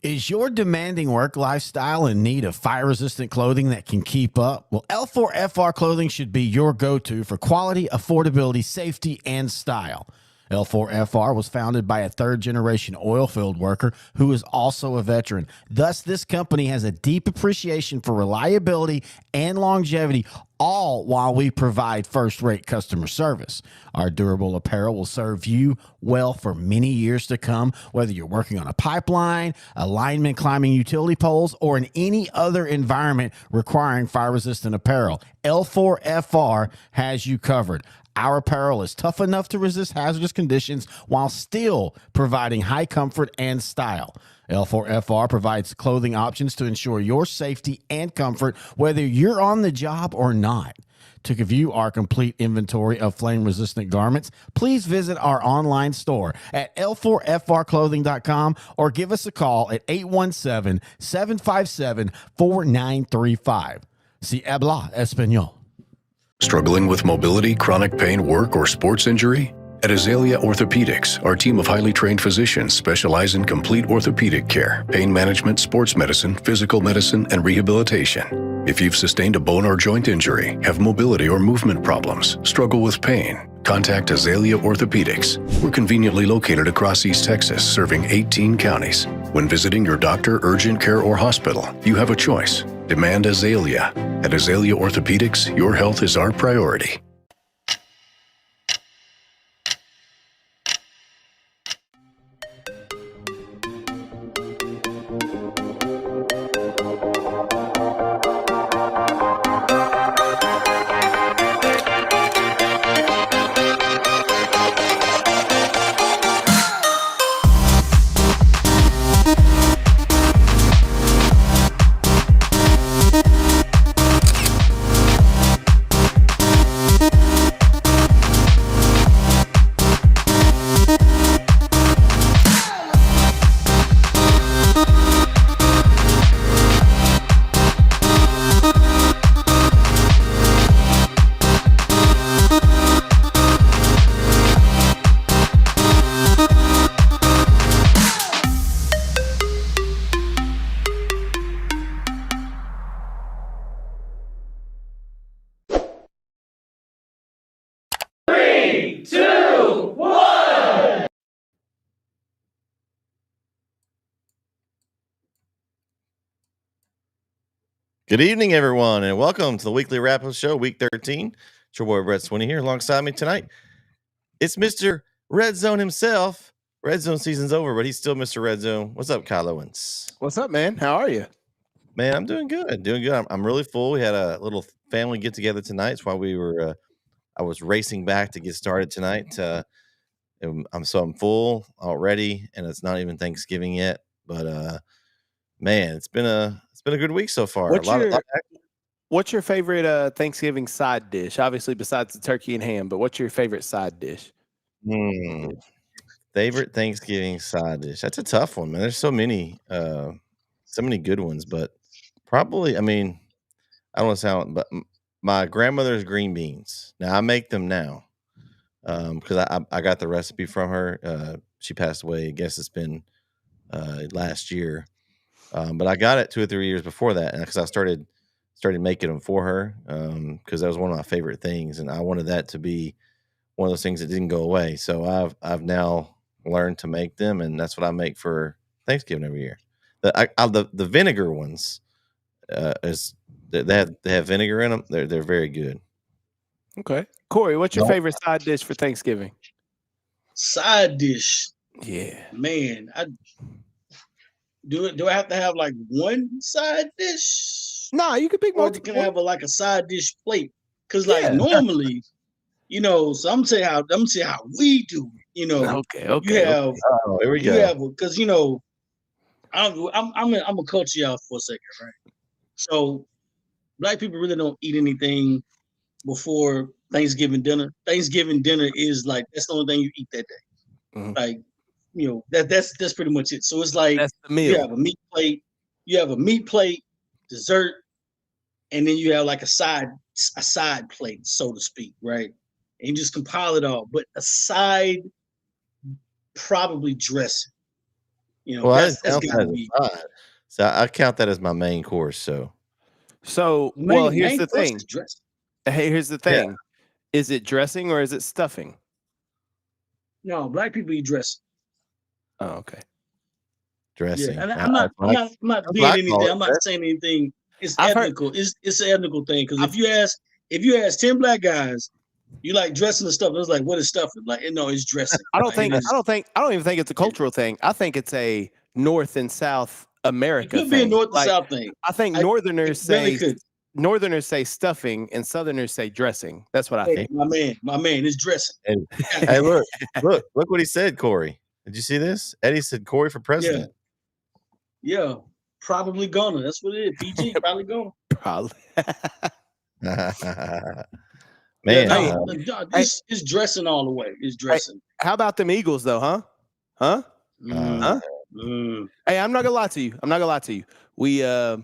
Is your demanding work lifestyle in need of fire-resistant clothing that can keep up? Well, L4FR clothing should be your go-to for quality, affordability, safety, and style. L4FR was founded by a third-generation oil field worker who is also a veteran. Thus, this company has a deep appreciation for reliability and longevity, all while we provide first-rate customer service. Our durable apparel will serve you well for many years to come, whether you're working on a pipeline, a lineman climbing utility poles, or in any other environment requiring fire-resistant apparel. L4FR has you covered. Our apparel is tough enough to resist hazardous conditions while still providing high comfort and style. L4FR provides clothing options to ensure your safety and comfort, whether you're on the job or not. To view our complete inventory of flame-resistant garments, please visit our online store at l4frclothing.com or give us a call at 817-757-4935. Si habla español. Struggling with mobility, chronic pain, work, or sports injury? At Azalea Orthopedics, our team of highly trained physicians specialize in complete orthopedic care, pain management, sports medicine, physical medicine, and rehabilitation. If you've sustained a bone or joint injury, have mobility or movement problems, struggle with pain, contact Azalea Orthopedics. We're conveniently located across East Texas, serving 18 counties. When visiting your doctor, urgent care, or hospital, you have a choice. Demand Azalea. At Azalea Orthopedics, your health is our priority. Good evening, everyone, and welcome to the weekly wrap-up show, Week 13. It's your boy, Brett Swinney, here alongside me tonight. It's Mr. Red Zone himself. Red Zone season's over, but he's still Mr. Red Zone. What's up, Kyle Owens? What's up, man? How are you? Man, I'm doing good. I'm really full. We had a little family get-together tonight. That's why I was racing back to get started tonight. I'm full already, and it's not even Thanksgiving yet. But man, it's been a good week so far. What's your favorite Thanksgiving side dish? Obviously, besides the turkey and ham, but what's your favorite side dish? Favorite Thanksgiving side dish? That's a tough one, man. There's so many good ones, but probably, I mean, I don't want to sound, but my grandmother's green beans. Now I make them now because I got the recipe from her. She passed away. I guess it's been last year. But I got it 2 or 3 years before that, and because I started making them for her, because that was one of my favorite things, and I wanted that to be one of those things that didn't go away. So I've now learned to make them, and that's what I make for Thanksgiving every year. The vinegar ones, they have vinegar in them. They're very good. Okay, Corey, what's your favorite side dish for Thanksgiving? Side dish, yeah, man. Do I have to have like one side dish? Nah, you can pick or multiple. can I have a side dish plate? Because normally, so I'm gonna say how we do it. Okay. You have, here we go. You have, because I'm gonna culture y'all for a second, right? So Black people really don't eat anything before Thanksgiving dinner. Thanksgiving dinner is like that's the only thing you eat that day. Mm-hmm. Like, that's pretty much it. So it's like that's the meal. You have a meat plate, dessert, and then you have like a side plate, so to speak, right? and you just compile it all. But aside, probably dressing. Well, I didn't That's count got that to as be a side. So I count that as my main course. So well, here's main the course thing. is dressing. Hey, here's the thing. Is it dressing or is it stuffing? No, black people eat dressing. Oh, okay. dressing. Yeah, and I- I'm not I- I'm not that's being what I call anything. it, I'm not saying anything. It's I've heard- ethnical. It's an ethnical thing. Because if you ask 10 black guys, you like dressing and stuff. It's like, what is stuffing? Like, no, it's dressing. I don't Like, think it is- I don't even think it's a cultural thing. I think it's a North and South it America could be a thing. north and Like, south thing. I think It Northerners really say could. stuffing and Southerners say dressing. That's what I Hey, think. my man, it's dressing. Hey, look what he said, Corey. Did you see this? Eddie said Corey for president. Yeah, probably gonna. That's what it is. PG, probably gonna. Probably. Man, Yeah, no, it's dressing all the way. It's dressing. How about them Eagles though, huh? Huh? Huh? Hey, I'm not gonna lie to you. We I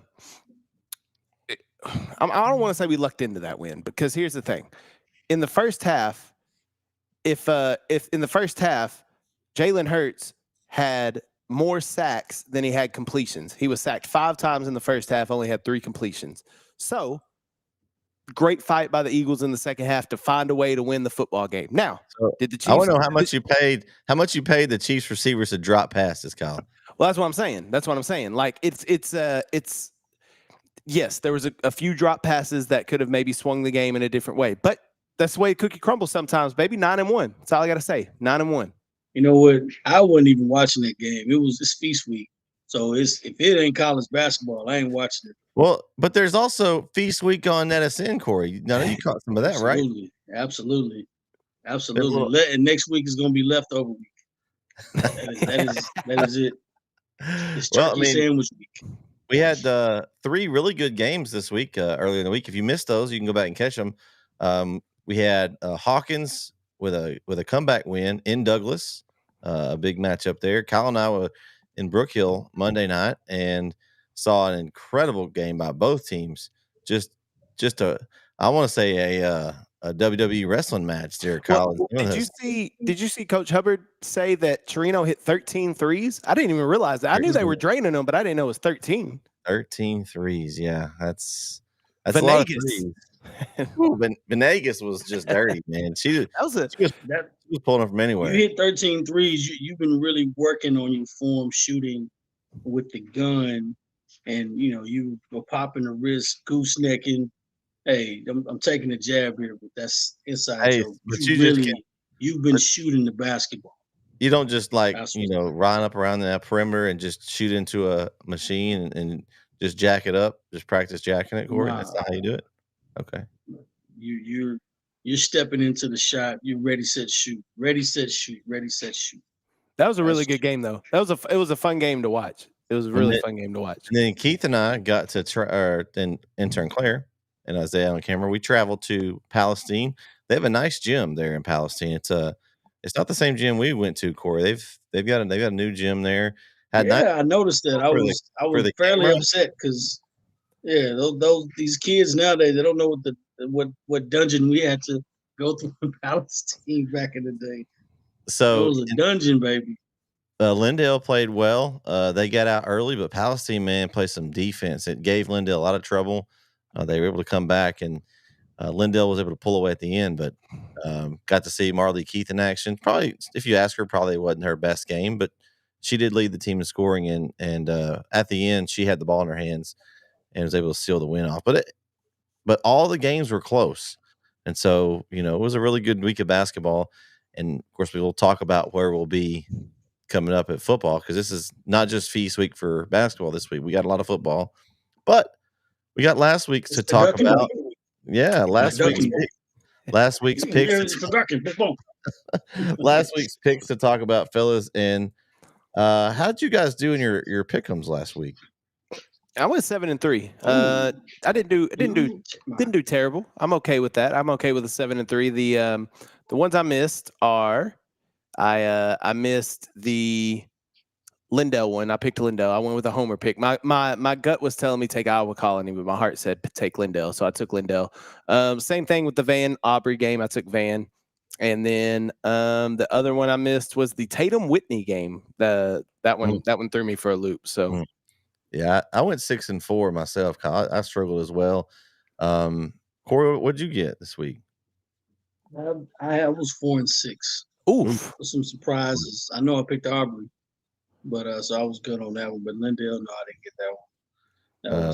don't want to say we lucked into that win, because here's the thing. In the first half, if in the first half, Jalen Hurts had more sacks than he had completions. He was sacked 5 times in the first half, only had 3 completions. So great fight by the Eagles in the second half to find a way to win the football game. Now, did the Chiefs? I want to know how much you paid. How much you paid the Chiefs receivers to drop passes, Kyle? Well, that's what I'm saying. Like it's yes, there was a few drop passes that could have maybe swung the game in a different way, but that's the way cookie crumbles sometimes, baby. 9-1. That's all I got to say. 9-1. You know what? I wasn't even watching that game. It's feast week, so if it ain't college basketball, I ain't watching it. Well, but there's also feast week on NETSN, Corey. I know you caught some of that, right? Absolutely. And next week is going to be leftover week. That is it. It's turkey sandwich week. We had 3 really good games this week, earlier in the week. If you missed those, you can go back and catch them. We had Hawkins with a comeback win in Douglas, a big matchup there. Kyle and I were in Brook Hill Monday night and saw an incredible game by both teams. Just I want to say a WWE wrestling match there, Kyle. Well, did you see Coach Hubbard say that Torino hit 13 threes? I didn't even realize that. I knew they were draining them, but I didn't know it was 13. 13 threes. Yeah, that's a lot of threes. Ooh, Venegas was just dirty, man. She was pulling them from anywhere. You hit 13 threes. You've been really working on your form shooting with the gun, and you were popping the wrist, goosenecking. Hey, I'm taking a jab here, but that's inside joke. But you've been shooting the basketball. You don't just run up around that perimeter and just shoot into a machine and just jack it up. Just practice jacking it, Corey. That's not how you do it. Okay. You're stepping into the shot. You're ready, set, shoot. Ready, set, shoot. Ready, set, shoot. That was a really good game, though. It was a fun game to watch. It was a really fun game to watch. And then Keith and I got to then intern Claire and Isaiah on camera. We traveled to Palestine. They have a nice gym there in Palestine. It's not the same gym we went to, Corey. They've got a new gym there. I noticed that. I was fairly upset because these kids nowadays, they don't know what dungeon we had to go through in Palestine back in the day. So it was a dungeon, baby. Lindale played well. They got out early, but Palestine, man, played some defense. It gave Lindale a lot of trouble. They were able to come back, and Lindale was able to pull away at the end, but got to see Marley Keith in action. Probably, if you ask her, probably wasn't her best game, but she did lead the team in scoring, and at the end, she had the ball in her hands and was able to seal the win off. But all the games were close, and so it was a really good week of basketball. And of course, we will talk about where we'll be coming up at football, because this is not just feast week for basketball this week. We got a lot of football, but we got last week's to talk about. Yeah, last week's picks. Last week's picks to talk about, fellas. And how did you guys do in your pick'ems last week? I went 7-3. I didn't do terrible. I'm okay with that. I'm okay with a 7-3. The ones I missed are I missed the Lindell one. I picked Lindell. I went with a homer pick. My gut was telling me take Iowa Colony, but my heart said take Lindell, so I took Lindell. Same thing with the Van Aubrey game. I took Van. And then the other one I missed was the Tatum Whitney game. That one threw me for a loop. So yeah, I went 6-4 myself. Kyle. I struggled as well. Corey, what'd you get this week? I was 4-6. oof. Some surprises. I know I picked Aubrey, but so I was good on that one. But Lindell, no, I didn't get that one.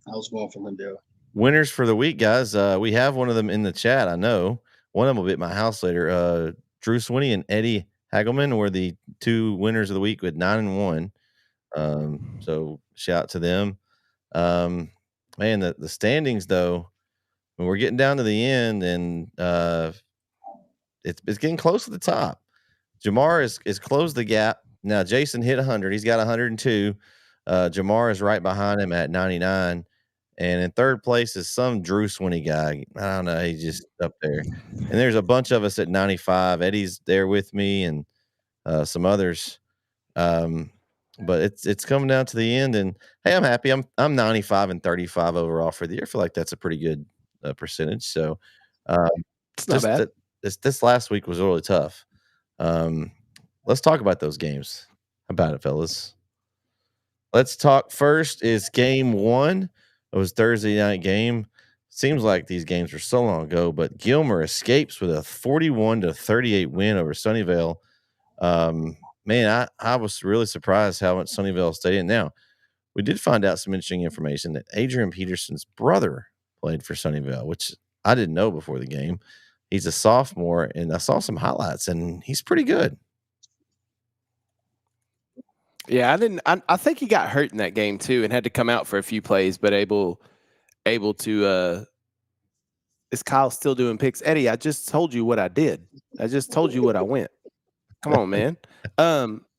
I was going for Lindell. Winners for the week, guys. We have one of them in the chat. I know one of them will be at my house later. Drew Swinney and Eddie Hagelman were the two winners of the week with 9-1. So shout out to them. Man, the standings though, when we're getting down to the end, and it's getting close to the top. Jamar is closed the gap. Now Jason hit 100. He's got 102. Jamar is right behind him at 99. And in third place is some Drew Swinney guy. I don't know. He's just up there. And there's a bunch of us at 95. Eddie's there with me and some others. But it's coming down to the end. And hey, I'm happy. I'm 95-35 overall for the year. I feel like that's a pretty good percentage. So It's not bad. This last week was really tough. Let's talk about those games. How about it, fellas? Let's talk first is game 1. It was Thursday night game. Seems like these games were so long ago, but Gilmer escapes with a 41-38 win over Sunnyvale. Man, I was really surprised how much Sunnyvale stayed in. Now, we did find out some interesting information that Adrian Peterson's brother played for Sunnyvale, which I didn't know before the game. He's a sophomore, and I saw some highlights, and he's pretty good. Yeah, I think he got hurt in that game too, and had to come out for a few plays, but able to. Is Kyle still doing picks? Eddie, I just told you what I did. I just told you what I went. Come on, man.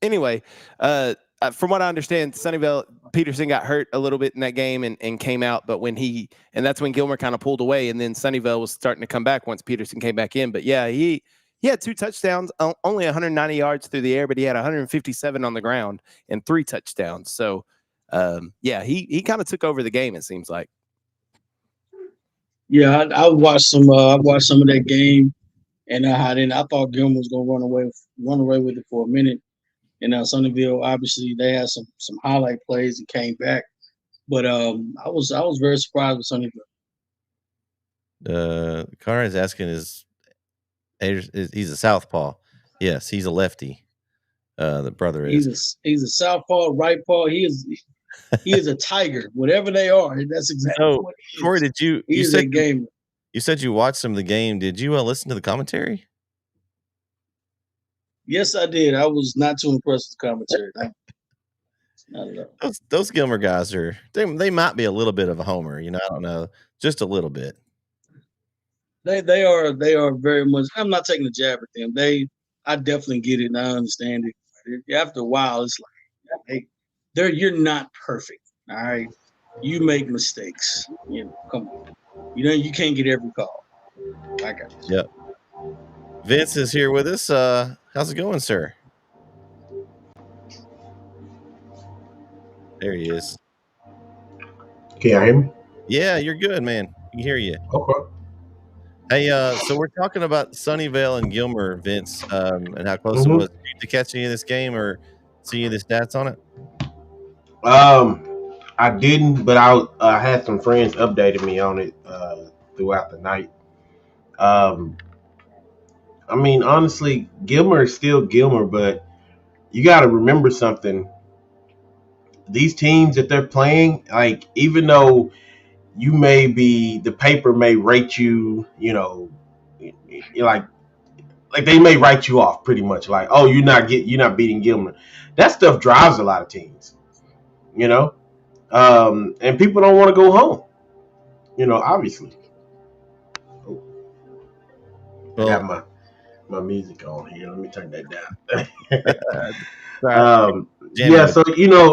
Anyway, from what I understand, Sunnyvale Peterson got hurt a little bit in that game and came out, but that's when Gilmer kind of pulled away, and then Sunnyvale was starting to come back once Peterson came back in. But yeah, he had 2 touchdowns, only 190 yards through the air, but he had 157 on the ground and 3 touchdowns. So yeah, he kind of took over the game, it seems like. Yeah, I watched some of that game, and I thought Gilmer was gonna run away with it for a minute. And Sunnyvale, obviously, they had some highlight plays and came back. But I was very surprised with Sunnyvale. Connor is asking is he's a southpaw. Yes, he's a lefty. The brother is. He's a southpaw, right paw. He is a tiger. Whatever they are, that's exactly what he is. Corey, did you said a gamer. You said you watched some of the game. Did you listen to the commentary? Yes, I did. I was not too impressed with the commentary. Not at all. Those Gilmer guys they might be a little bit of a homer. I don't know, just a little bit. They are very much. I'm not taking a jab at them. I definitely get it and I understand it. After a while, it's like, hey, you're not perfect. All right, you make mistakes. Come on. You can't get every call. I got you. Yep. Vince is here with us. How's it going, sir? There he is. Can you hear me? Yeah, you're good, man. I can hear you. Okay. Hey, so we're talking about Sunnyvale and Gilmer, Vince, and how close it was. Did you catch any of this game or see any of the stats on it? I didn't, but I had some friends updating me on it throughout the night. I mean, honestly, Gilmer is still Gilmer, but you got to remember something. These teams that they're playing, like, even though the paper may rate you, like they may write you off pretty much, like, oh, you're not beating Gilmer. That stuff drives a lot of teams, and people don't want to go home, obviously. I got my music on here. Let me turn that down. Yeah, so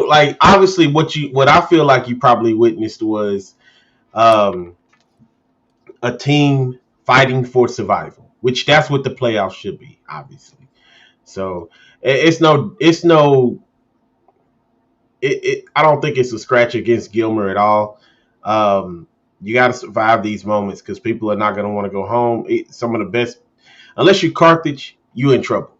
like, obviously what I feel like you probably witnessed was a team fighting for survival, which that's what the playoffs should be, obviously. So I don't think it's a scratch against Gilmer at all. You got to survive these moments because people are not going to want to go home. Some of the best, unless you're Carthage, you in trouble.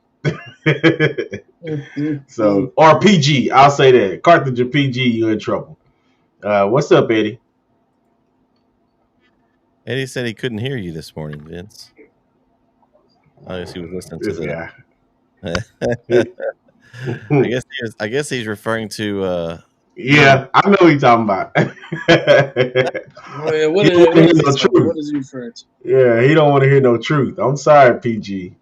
So, or PG, I'll say that. Carthage or PG, you in trouble. What's up, Eddie? Eddie said he couldn't hear you this morning, Vince. I guess he was listening to This the. guy. I guess he's referring to. Yeah, I know what you're talking about. Well, what He don't want to hear is no this? What truth. is he referring to? Yeah, he don't want to hear no truth. I'm sorry, PG.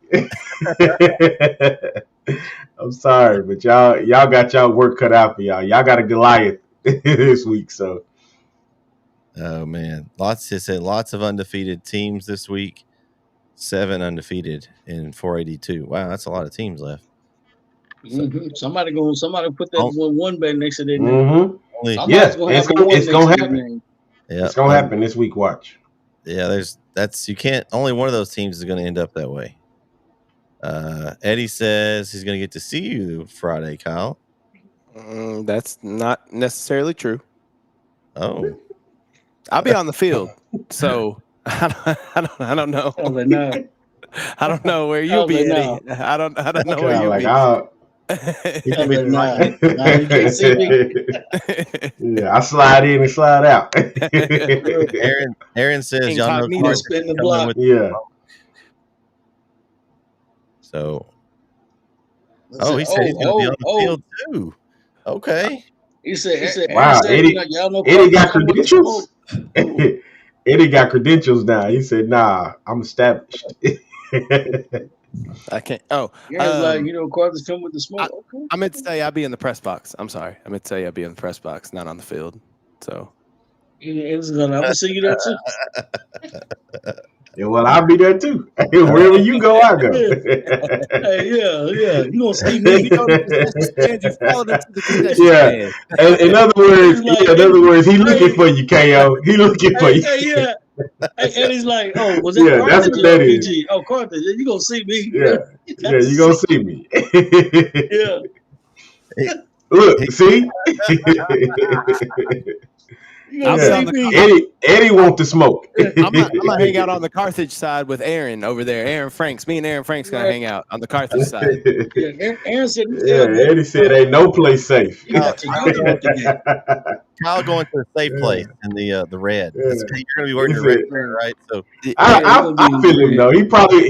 I'm sorry, but y'all got y'all work cut out for y'all. Y'all got a Goliath this week, so Oh man, lots of undefeated teams this week. 7 undefeated in 482. Wow, that's a lot of teams left. Somebody put that Oh. one bet next to their name. mm-hmm. Only, Somebody's gonna have a one it's next gonna to their happen. name. yeah, It's gonna happen this week. Watch. Yeah, you can't. Only one of those teams is going to end up that way. Eddie says he's going to get to see you Friday, Kyle. That's not necessarily true. Oh, I'll be on the field, so I don't know. I was like, no. I don't know where you'll be, no. Eddie. I don't know where Kinda you'll like, be. he I was could be like, nah, you can't see me. Yeah, I slide in and slide out. Aaron says y'all know Incognito. Carter Spin the coming block. with. Yeah. So, I he said, said he's going to be on the field too. Okay. He said, Wow, Eddie y'all know got Carter's credentials. Eddie got credentials now. He said, "Nah, I'm established." I can't. Oh, yeah, it's like Carter's come with the smoke. Okay. I meant to say I'll be in the press box. I'm sorry. I meant to say I'll be in the press box, not on the field. So I'm gonna see you there too. Yeah, well, I'll be there too. Wherever you go, I go. Hey, yeah. You gonna see me? you go to the concession stand, you follow them to the concession Yeah. stand. In other words, he looking for you, KO. He looking for you. Yeah. And he's like, oh, was that Yeah, Carthage that's what or that is. PG? Oh, Carthage. You gonna see me? Yeah, you gonna see me. Yeah. Look, see. You gonna see me? Eddie want the smoke. I'm gonna hang out on the Carthage side with Aaron over there. Aaron Franks. Me and Aaron Franks gonna hang out on the Carthage side. Yeah, Aaron said. Eddie said ain't no place safe. You got to go to the game. Kyle going to a safe place in the red. Yeah. You're going to be wearing your red, right? So I feel him though. He probably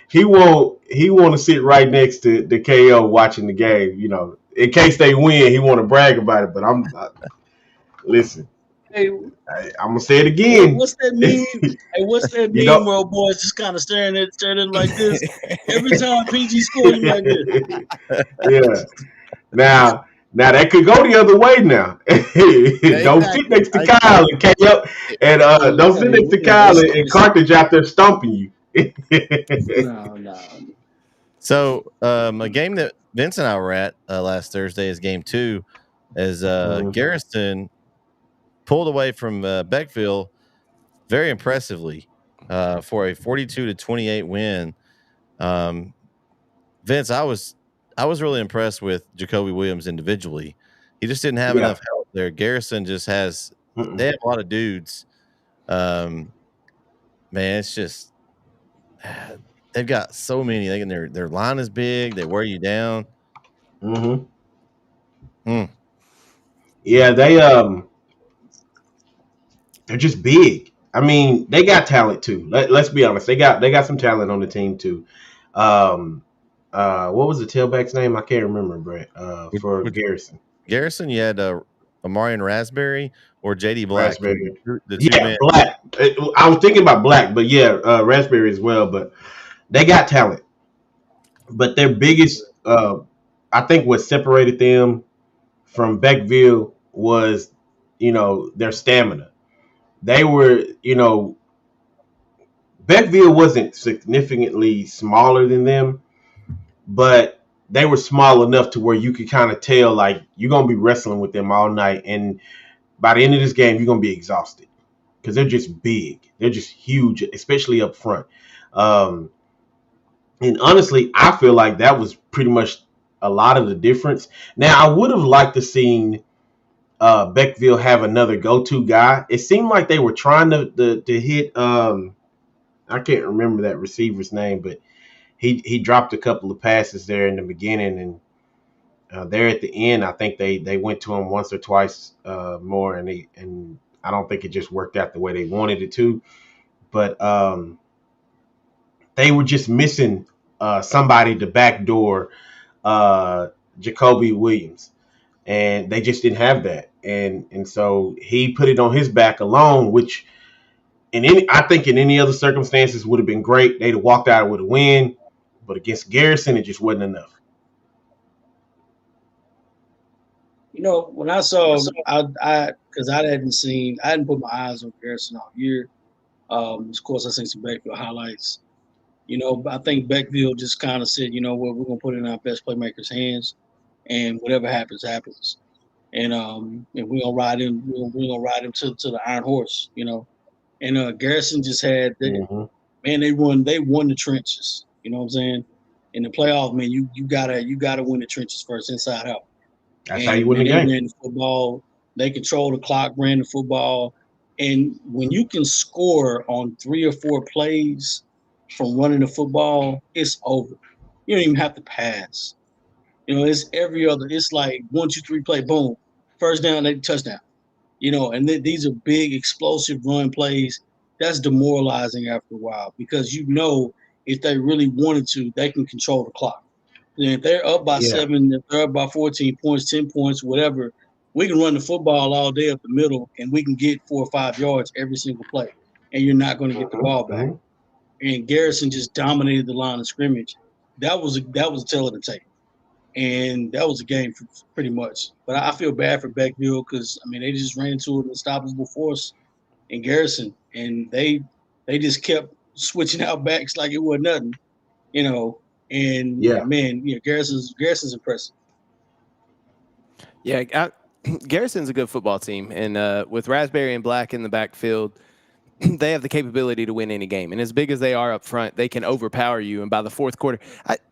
he won't to sit right next to the KO watching the game. You know, in case they win, he want to brag about it. But listen. Hey, I'm gonna say it again. What's that meme? What's that meme where boys just kind of staring like this every time PG scores like this? Yeah. Now that could go the other way. Now, don't sit next to Kyle and KO, and don't sit next to Kyle and Carthage out there stomping you. No. So a game that Vince and I were at last Thursday is game 2, as Garrison pulled away from Beckville very impressively for a 42-28 win. Vince, I was really impressed with Jacoby Williams individually. He just didn't have enough help there. Garrison just has they have a lot of dudes. Man, it's just they've got so many. Their line is big. They wear you down. Yeah, they're just big. I mean, they got talent too. Let's be honest. They got some talent on the team too. What was the tailback's name? I can't remember, Brett. For Garrison. Garrison, you had Amarian Raspberry or JD Black. Raspberry. Black. I was thinking about Black, but Raspberry as well. But they got talent. But their biggest, I think, what separated them from Beckville was, their stamina. They were, Beckville wasn't significantly smaller than them, but they were small enough to where you could kind of tell, like, you're going to be wrestling with them all night. And by the end of this game, you're going to be exhausted because they're just big. They're just huge, especially up front. And honestly, I feel like that was pretty much a lot of the difference. Now, I would have liked to seen Beckville have another go-to guy. It seemed like they were trying to hit I can't remember that receiver's name, but he dropped a couple of passes there in the beginning, and there at the end, I think they went to him once or twice more, and I don't think it just worked out the way they wanted it to. But they were just missing somebody to backdoor Jacoby Williams, and they just didn't have that, and so he put it on his back alone, which I think in any other circumstances would have been great. They'd have walked out with a win, but against Garrison, it just wasn't enough. You know, when I saw because I hadn't put my eyes on Garrison all year. Of course, I seen some backfield highlights. You know, I think Beckville just kind of said, you know what, we're gonna put it in our best playmakers' hands, and whatever happens, happens. And we're gonna ride him. We're gonna ride him to the iron horse. You know, and Garrison just had Mm-hmm. man. They won the trenches. You know what I'm saying? In the playoff, man, you gotta win the trenches first, inside out. That's how you And win man, the they game. ran the football. They controlled the clock, ran the football, and when you can score on 3 or 4 plays from running the football, it's over. You don't even have to pass. You know, it's every other. It's like 1, 2, 3 play, boom, first down, they touchdown. You know, and these are big explosive run plays. That's demoralizing after a while because you know if they really wanted to, they can control the clock. And if they're up by Yeah. 7, if they're up by 14 points, 10 points, whatever, we can run the football all day up the middle and we can get 4 or 5 yards every single play. And you're not going to get the ball back. Mm-hmm. And Garrison just dominated the line of scrimmage. That was a tell of the tape. And that was a game for pretty much. But I feel bad for Beckville because I mean they just ran into an unstoppable force in Garrison, and they just kept switching out backs like it was nothing, you know. And Yeah. man, you know, Garrison's impressive. Yeah, Garrison's a good football team, and with Raspberry and Black in the backfield, they have the capability to win any game. And as big as they are up front, they can overpower you. And by the fourth quarter,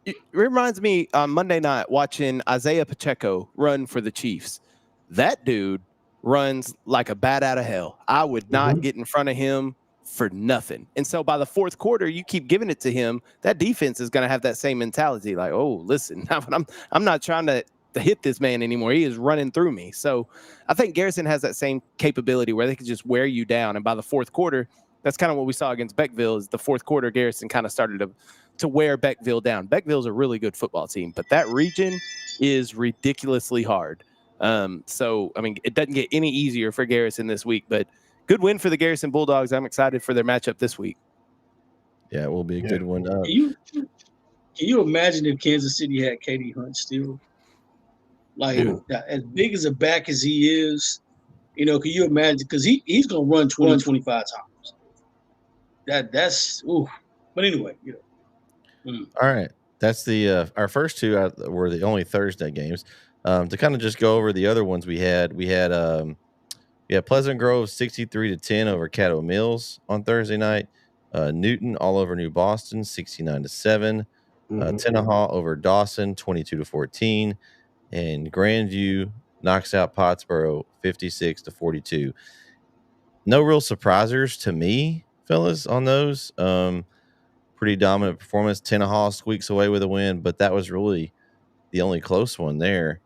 it reminds me on Monday night watching Isaiah Pacheco run for the Chiefs. That dude runs like a bat out of hell. I would not get in front of him for nothing. And so by the fourth quarter, you keep giving it to him. That defense is going to have that same mentality. Like, oh, listen, I'm not trying to hit this man anymore. He is running through me. So I think Garrison has that same capability where they can just wear you down. And by the fourth quarter, that's kind of what we saw against Beckville. Is the fourth quarter, Garrison kind of started to wear Beckville down. Beckville's a really good football team, but that region is ridiculously hard. So, I mean, it doesn't get any easier for Garrison this week, but good win for the Garrison Bulldogs. I'm excited for their matchup this week. Yeah, it will be a good one. Can you imagine if Kansas City had Katie Hunt still? Like, as big as a back as he is, you know, can you imagine? Because he's going to run 20, 25 times. That's ooh. But anyway, you know. All right. That's the our first two were the only Thursday games. To kind of just go over the other ones we had Pleasant Grove 63-10 over Caddo Mills on Thursday night. Newton all over New Boston 69-7. Tenaha over Dawson 22-14. And Grandview knocks out Pottsboro 56-42. No real surprisers to me, fellas, on those. Pretty dominant performance. Tenaha squeaks away with a win, but that was really the only close one there.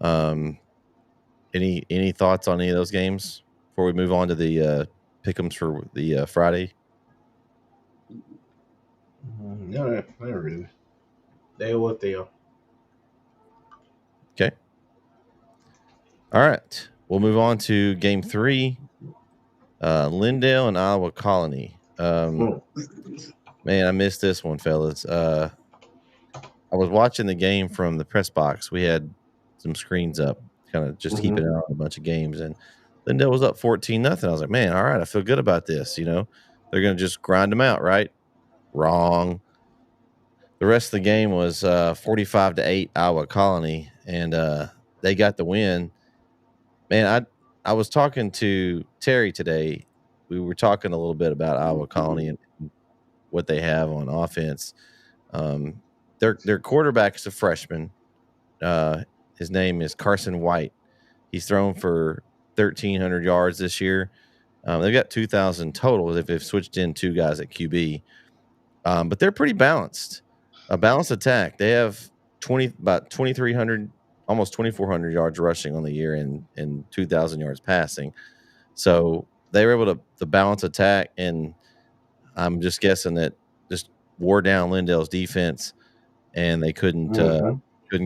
Any thoughts on any of those games before we move on to the pick'ems for the Friday? No, not really. They are what they are. Okay. All right. We'll move on to game 3. Lindale and Iowa Colony. Man, I missed this one, fellas. I was watching the game from the press box. We had some screens up, kind of just keeping out a bunch of games, and Lindale was up 14-0. I was like, man, all right, I feel good about this. You know, they're going to just grind them out, right? Wrong. The rest of the game was 45-8 Iowa Colony, and they got the win. Man, I was talking to Terry today. We were talking a little bit about Iowa Colony and what they have on offense. Their quarterback is a freshman. His name is Carson White. He's thrown for 1,300 yards this year. They've got 2,000 total if they've switched in 2 guys at QB. But they're pretty balanced. a balanced attack. They have about 2,300, almost 2,400 yards rushing on the year and 2,000 yards passing. So they were able to balance attack, and I'm just guessing that just wore down Lindale's defense, and they couldn't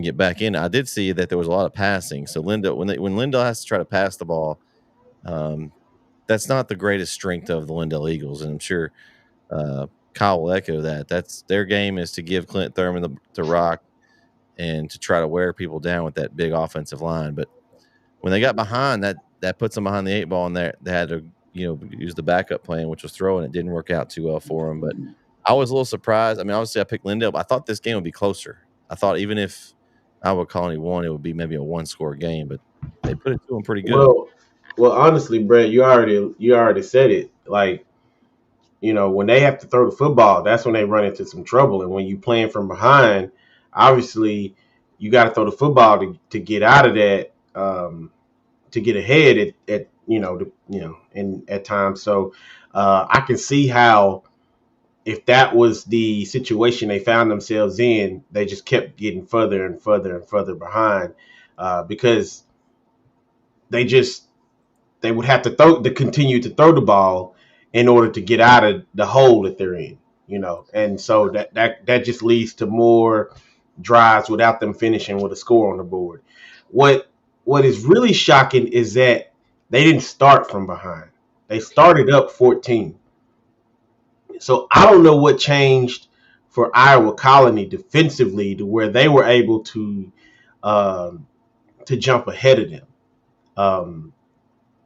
get back in. I did see that there was a lot of passing. So Lindale, when Lindale has to try to pass the ball, that's not the greatest strength of the Lindale Eagles, and I'm sure Kyle will echo that. That's their game, is to give Clint Thurman the rock and to try to wear people down with that big offensive line. But when they got behind, that puts them behind the 8 ball, and they had to use the backup plan, which was throwing. It didn't work out too well for them. But I was a little surprised. I mean, obviously I picked Lindale, but I thought this game would be closer. I thought even if Iowa Colony won, it would be maybe a 1-score game, but they put it to them pretty good. Well, honestly, Brett, you already said it. Like, when they have to throw the football, that's when they run into some trouble. And when you playing from behind, obviously you got to throw the football to get out of that, to get ahead at at times. So I can see how, if that was the situation they found themselves in, they just kept getting further and further and further behind, because they would have to continue to throw the ball in order to get out of the hole that they're in, and so that just leads to more drives without them finishing with a score on the board. What is really shocking is that they didn't start from behind. They started up 14. So I don't know what changed for Iowa Colony defensively to where they were able to jump ahead of them.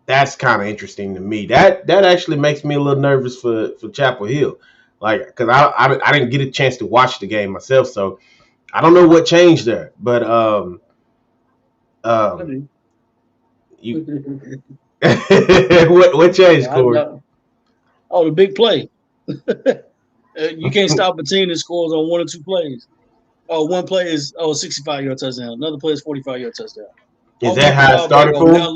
That's kind of interesting to me. That actually makes me a little nervous for Chapel Hill, like, because I didn't get a chance to watch the game myself, so I don't know what changed there. But you what changed, Corey? Oh, the big play. You can't stop a team that scores on 1 or 2 plays. Oh, one play is 65-yard touchdown. Another play is 45-yard touchdown. Is that how it started for him?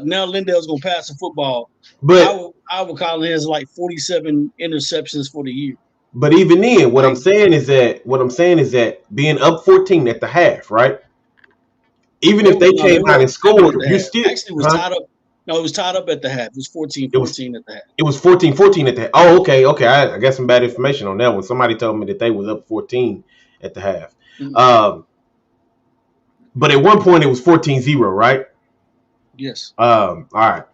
Now Lindale's gonna pass the football. But Iowa Colony has like 47 interceptions for the year. But even then, what I'm saying is that being up 14 at the half, right? Even if they came out and scored, you still actually was tied up. No, it was tied up at the half. It was 14-14 at the half. It was 14-14 at the half. Oh, okay. I got some bad information on that one. Somebody told me that they was up 14 at the half. Mm-hmm. But at one point it was 14-0, right? Yes. All right.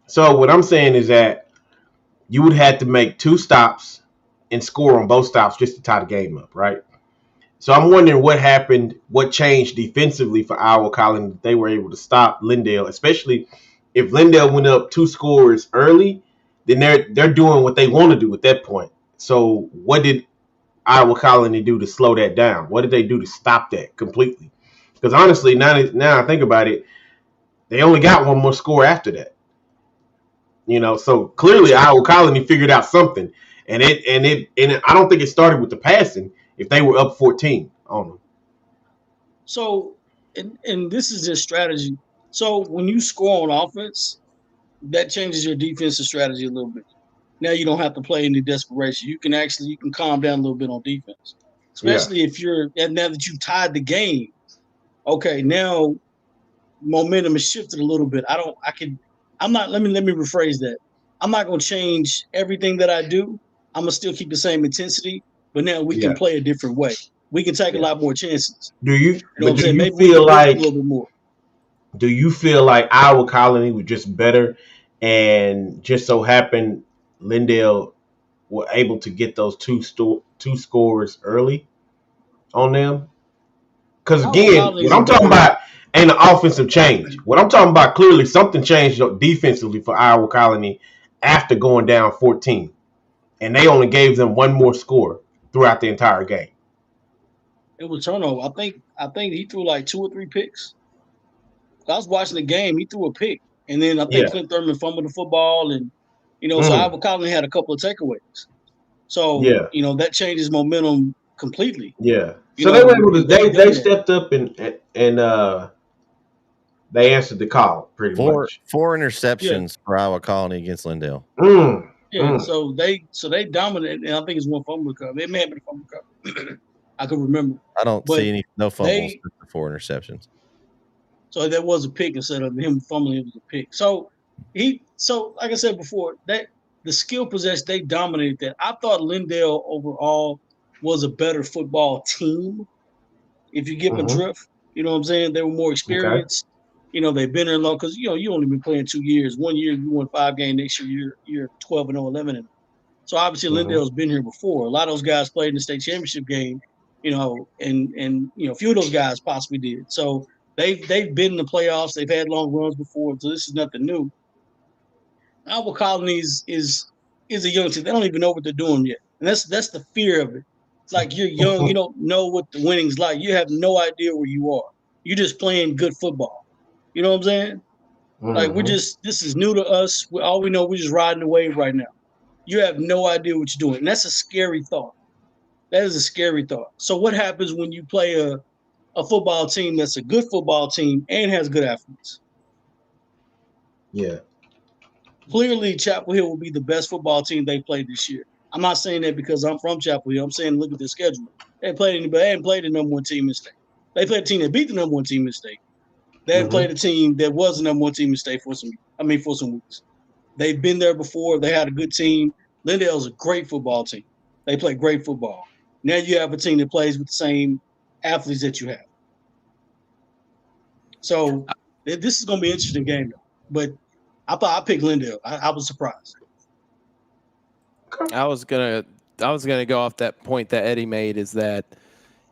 So what I'm saying is that you would have to make 2 stops and score on both stops just to tie the game up, right? So I'm wondering what happened, what changed defensively for Iowa Colony that they were able to stop Lindale, especially if Lindale went up 2 scores early, then they're doing what they want to do at that point. So what did Iowa Colony do to slow that down? What did they do to stop that completely? Because honestly, now I think about it, they only got 1 more score after that. So clearly Iowa Colony figured out something, and I don't think it started with the passing. If they were up 14 on them. So, and this is just strategy. So when you score on offense, that changes your defensive strategy a little bit. Now you don't have to play any desperation. You can calm down a little bit on defense, especially if now that you've tied the game. Okay, now momentum is shifted a little bit. Let me rephrase that. I'm not going to change everything that I do. I'm going to still keep the same intensity. But now we can play a different way. We can take a lot more chances. Do you feel like a little bit more? Do you feel like Iowa Colony was just better, and just so happened Lindale were able to get those two scores early on them? Because again, what I'm talking about ain't an offensive change. What I'm talking about, clearly something changed defensively for Iowa Colony after going down 14, and they only gave them 1 more score throughout the entire game. It was turnover. I think he threw like 2 or 3 picks. I was watching the game. He threw a pick, and then I think Clint Thurman fumbled the football, and so Iowa Colony had a couple of takeaways. So that changes momentum completely. Yeah. So they were able to. They stepped up and they answered the call pretty much. 4 interceptions for Iowa Colony against Lindale. Yeah, so they dominate, and I think it's one fumble recovery. It may have been a fumble recovery. I could remember. I don't But see no fumbles, they just the 4 interceptions. so that was a pick instead of him fumbling. It was a pick. So like I said before, that the skill possession they dominated that. I thought Lindale overall was a better football team. If you give them a drift, you know what I'm saying? They were more Okay. experienced. They've been there long because you only been playing 2 years. 1 year you won 5 games. Next year you're 12-0, 11-0. So obviously Lindale's been here before. A lot of those guys played in the state championship game, and a few of those guys possibly did. So they've been in the playoffs. They've had long runs before, so this is nothing new. Our Colony is a young team. They don't even know what they're doing yet, and that's the fear of it. It's like you're young, you don't know what the winning's like. You have no idea where you are. You're just playing good football. You know what I'm saying? Like this is new to us. All we know, we're just riding the wave right now. You have no idea what you're doing. And that's a scary thought. That is a scary thought. So what happens when you play a football team that's a good football team and has good athletes? Yeah. Clearly, Chapel Hill will be the best football team they played this year. I'm not saying that because I'm from Chapel Hill. I'm saying look at their schedule. They haven't played the number one team in state. They played a team that beat the number one team in state. They haven't played a team that was the number one team in state for some weeks. They've been there before. They had a good team. Lindale's a great football team. They play great football. Now you have a team that plays with the same athletes that you have. So this is going to be an interesting game, though. But I thought I picked Lindale. I was surprised. I was gonna go off that point that Eddie made is that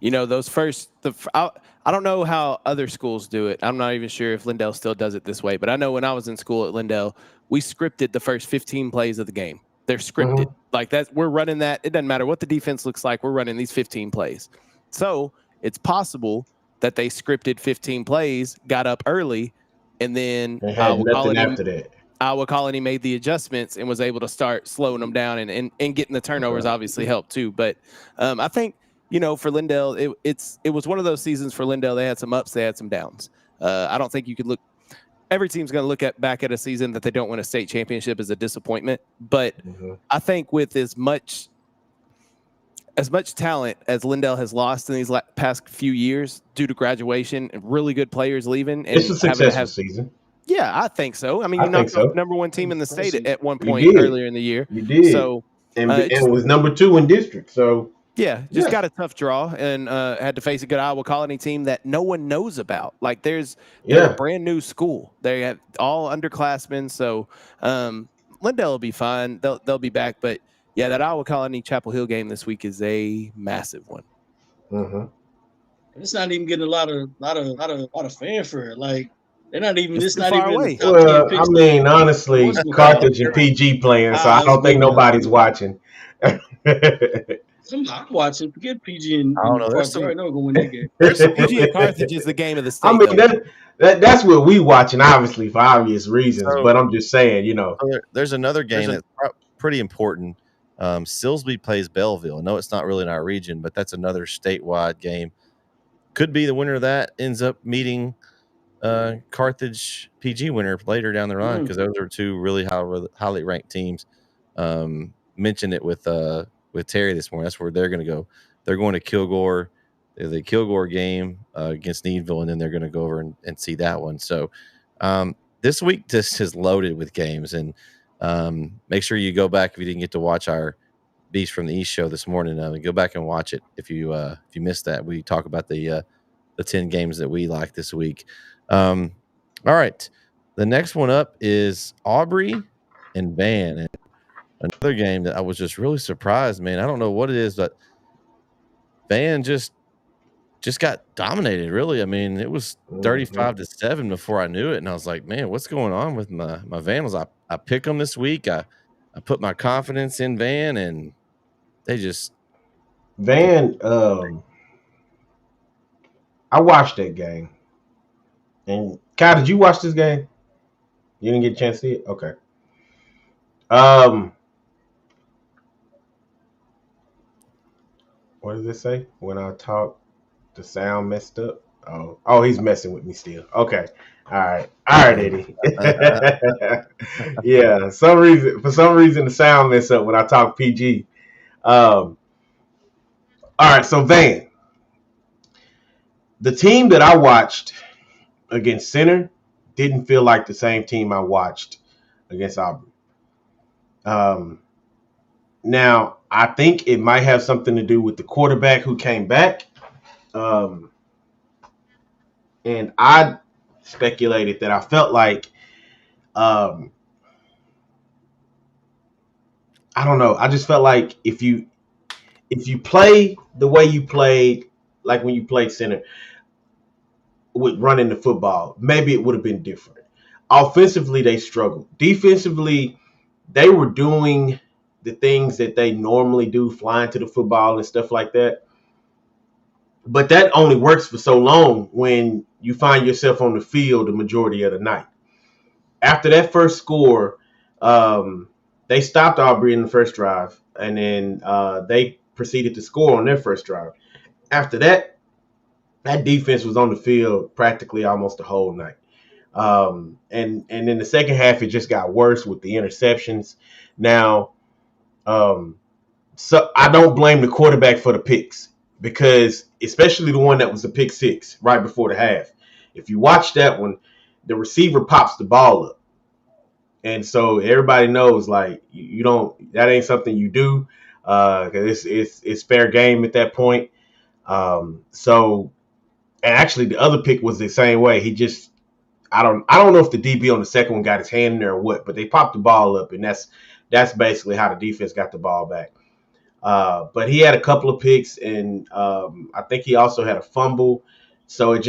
those I don't know how other schools do it. I'm not even sure if Lindale still does it this way, but I know when I was in school at Lindale, we scripted the first 15 plays of the game. They're scripted like that. We're running that. It doesn't matter what the defense looks like. We're running these 15 plays. So it's possible that they scripted 15 plays, got up early, and then They had nothing after that. Iowa Colony made the adjustments and was able to start slowing them down and getting the turnovers obviously helped too. But I think, for Lindale, it was one of those seasons for Lindale. They had some ups, they had some downs. I don't think you could look. Every team's going to look back at a season that they don't win a state championship as a disappointment. But I think with as much talent as Lindale has lost in these past few years due to graduation and really good players leaving, and it's a successful season. Yeah, I think so. I mean, you knocked off the number one team in the state at one point earlier in the year. You did. So, and it was number 2 in district. So just got a tough draw and had to face a good Iowa Colony team that no one knows about. Like they're a brand new school. They have all underclassmen. So Lindale will be fine. They'll be back. But yeah, that Iowa Colony Chapel Hill game this week is a massive one. It's not even getting a lot of fanfare. Like they're not even. It's not far even away. In the top 10 picks. I mean, honestly, Carthage and PG playing, so I don't think nobody's watching. I'm watching. Forget PG and Carthage. I know going to win that game. PG and Carthage is the game of the state. I mean, that's what we watching, obviously, for obvious reasons. But I'm just saying, There's another game that's pretty important. Silsbee plays Belleville. I know it's not really in our region, but that's another statewide game. Could be the winner of that ends up meeting Carthage PG winner later down the line because those are two really highly ranked teams. Mentioned it with Terry this morning. That's where they're going to go. They're going to Kilgore. The Kilgore game against Needville, and then they're going to go over and see that one. So this week just is loaded with games, and make sure you go back if you didn't get to watch our Beast from the East show this morning. Go back and watch it if you missed that. We talk about the 10 games that we like this week. All right, the next one up is Aubrey and Van, and another game that I was just really surprised, man. I don't know what it is, but Van just got dominated. Really, I mean, it was 35-7 before I knew it, and I was like, man, what's going on with my Vandals? I pick them this week. I put my confidence in Van, and they just Van. I watched that game. And Kyle, did you watch this game? You didn't get a chance to see it? Okay. What does it say? When I talk, the sound messed up. Oh, he's messing with me still. Okay. All right, Eddie. Yeah, for some reason the sound mess up when I talk PG. All right, so Van, the team that I watched against Center didn't feel like the same team I watched against Auburn. Now, I think it might have something to do with the quarterback who came back. Um, and I speculated that I felt like, I don't know. I just felt like if you play the way you played, like when you played center with running the football, maybe it would have been different. Offensively, they struggled. Defensively, they were doing the things that they normally do, flying to the football and stuff like that. But that only works for so long when you find yourself on the field the majority of the night. After that first score, they stopped Aubrey in the first drive, and then they proceeded to score on their first drive. After that, that defense was on the field practically almost the whole night. And in the second half, it just got worse with the interceptions. Now, so I don't blame the quarterback for the picks because especially the one that was the pick six right before the half. If you watch that one, the receiver pops the ball up. And so everybody knows like you don't that ain't something you do because it's fair game at that point. So and actually the other pick was the same way. He just I don't know if the DB on the second one got his hand in there or what, but they popped the ball up, and that's basically how the defense got the ball back. But he had a couple of picks, and I think he also had a fumble. So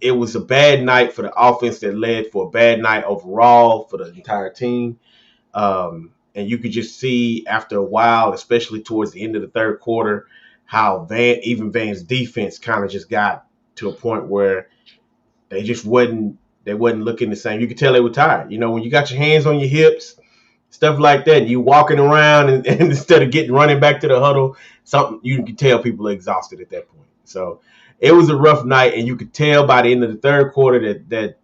it was a bad night for the offense that led for a bad night overall for the entire team. And you could just see after a while, especially towards the end of the third quarter, how Van's defense kind of just got to a point where they wasn't looking the same. You could tell they were tired. You know, when you got your hands on your hips, stuff like that, you walking around and instead of getting running back to the huddle, something you can tell people are exhausted at that point. So it was a rough night, and you could tell by the end of the third quarter that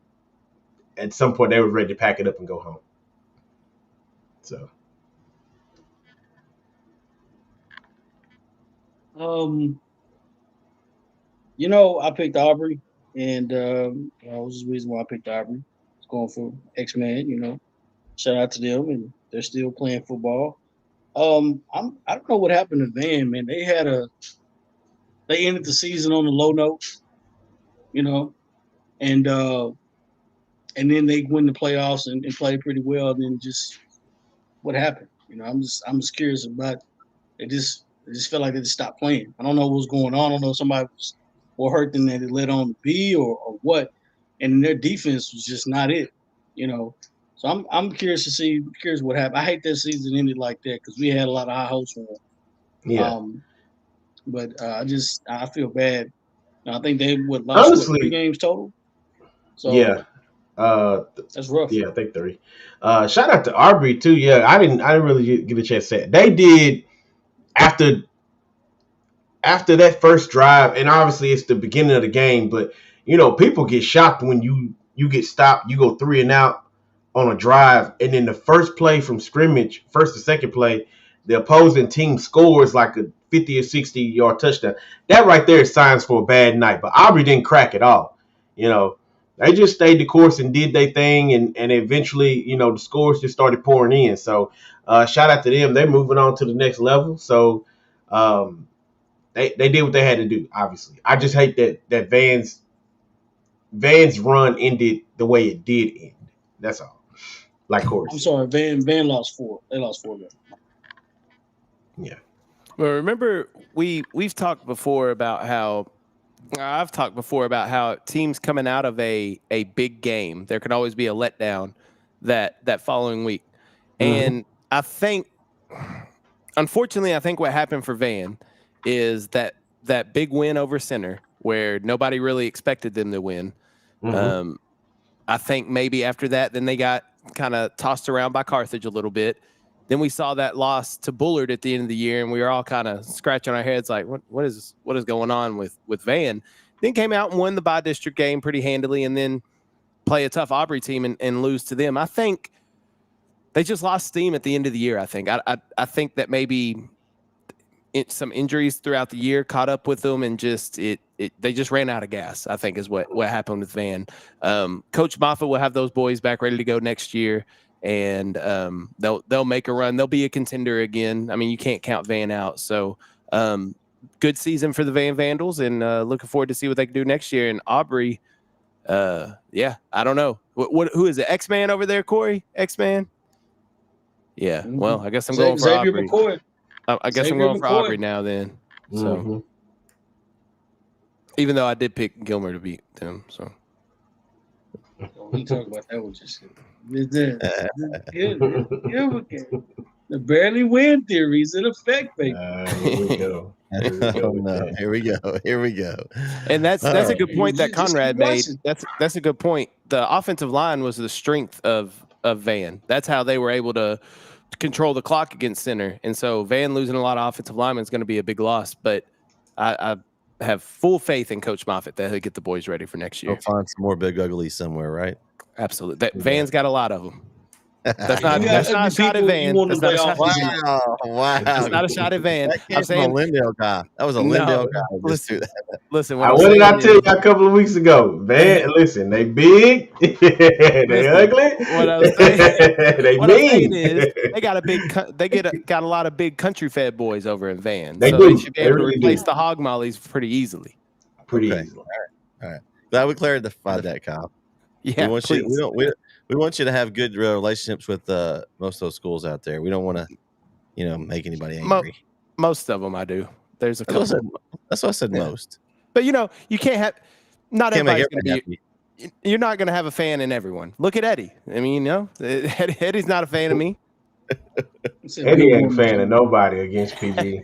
at some point they were ready to pack it up and go home. So Um, I picked Aubrey, and that was the reason why I picked Aubrey. It's going for X-Men. Shout out to them, and they're still playing football. I don't know what happened to Van, man. They ended the season on a low note, you know, and and then they win the playoffs and play pretty well. And then just what happened? I'm just curious about. It just felt like they just stopped playing. I don't know what was going on. I don't know if somebody was more hurt than they led on to be or what. And their defense was just not it, you know. So I'm curious what happened. I hate that season ended like that because we had a lot of high hopes for them. yeah, But I feel bad. I think they would lost three honestly, games total. So yeah, uh, that's rough. yeah, I think three. Shout out to Arbery too. Yeah, I didn't really get a chance to say it. They did after that first drive, and obviously it's the beginning of the game, but people get shocked when you get stopped, you go 3 and out on a drive, and then the first play from scrimmage, first or second play, the opposing team scores like a 50 or 60-yard touchdown. That right there is signs for a bad night. But Aubrey didn't crack at all. They just stayed the course and did their thing, and eventually, the scores just started pouring in. So shout out to them. They're moving on to the next level. So they did what they had to do. Obviously, I just hate that Van's run ended the way it did end. That's all. Like Corey I'm said. sorry, Van lost four. They lost 4 games. Yeah. Well, remember we've talked before about how I've talked before about how teams coming out of a big game, there can always be a letdown that following week. And I think, unfortunately, I think what happened for Van is that big win over Center where nobody really expected them to win. I think maybe after that, then they got kind of tossed around by Carthage a little bit. Then we saw that loss to Bullard at the end of the year, and we were all kind of scratching our heads like, what is going on with Van? then came out and won the by-district game pretty handily, and then play a tough Aubrey team and lose to them. I think they just lost steam at the end of the year. I think think that maybe some injuries throughout the year caught up with them, and just they just ran out of gas, I think, is what happened with Van. Coach Moffitt will have those boys back ready to go next year, and they'll make a run. They'll be a contender again. I mean, you can't count Van out. So good season for the Van Vandals, and looking forward to see what they can do next year. And Aubrey, yeah, I don't know. Who is it? X-Man over there, Corey? X-Man? Yeah. Mm-hmm. Well, I guess I'm going for Xavier Aubrey. McCoy. I guess I'm going for Aubrey now then. So, even though I did pick Gilmer to beat them, so. We talk about that one just the barely win theory is in effect, baby. Here we go. Here we go. And that's a good point that Just Conrad keep made. watching. That's a good point. The offensive line was the strength of Van. That's how they were able to control the clock against center. And so Van losing a lot of offensive linemen is going to be a big loss. But I have full faith in Coach Moffitt that he'll get the boys ready for next year. We'll find some more big uglies somewhere, right? Absolutely. Van's got a lot of them. That's not a shot at people Van. you want That's to not a play shot. off. Wow. That's not a shot at Van. I'm saying, Lindale guy. That was a Lindale guy. Listen. What did I tell you a couple of weeks ago? Van, listen, they big, they ugly. What I was saying, they what I'm mean. saying is they got got a lot of big country fed boys over in Van. They so do. They should be able really to replace do. the hog mollies pretty easily. Pretty Okay. easily. All right. Glad we clarified that, Kyle. Yeah, We want you to have good relationships with most of those schools out there. We don't want to, make anybody angry. Most of them I do. There's a That's couple. what I said. Yeah. Most. But you can't have. Not Can't make everybody's going to everybody be. happy. You're not going to have a fan in everyone. Look at Eddie. I mean, Eddie's not a fan of me. Eddie ain't a fan of nobody against PG.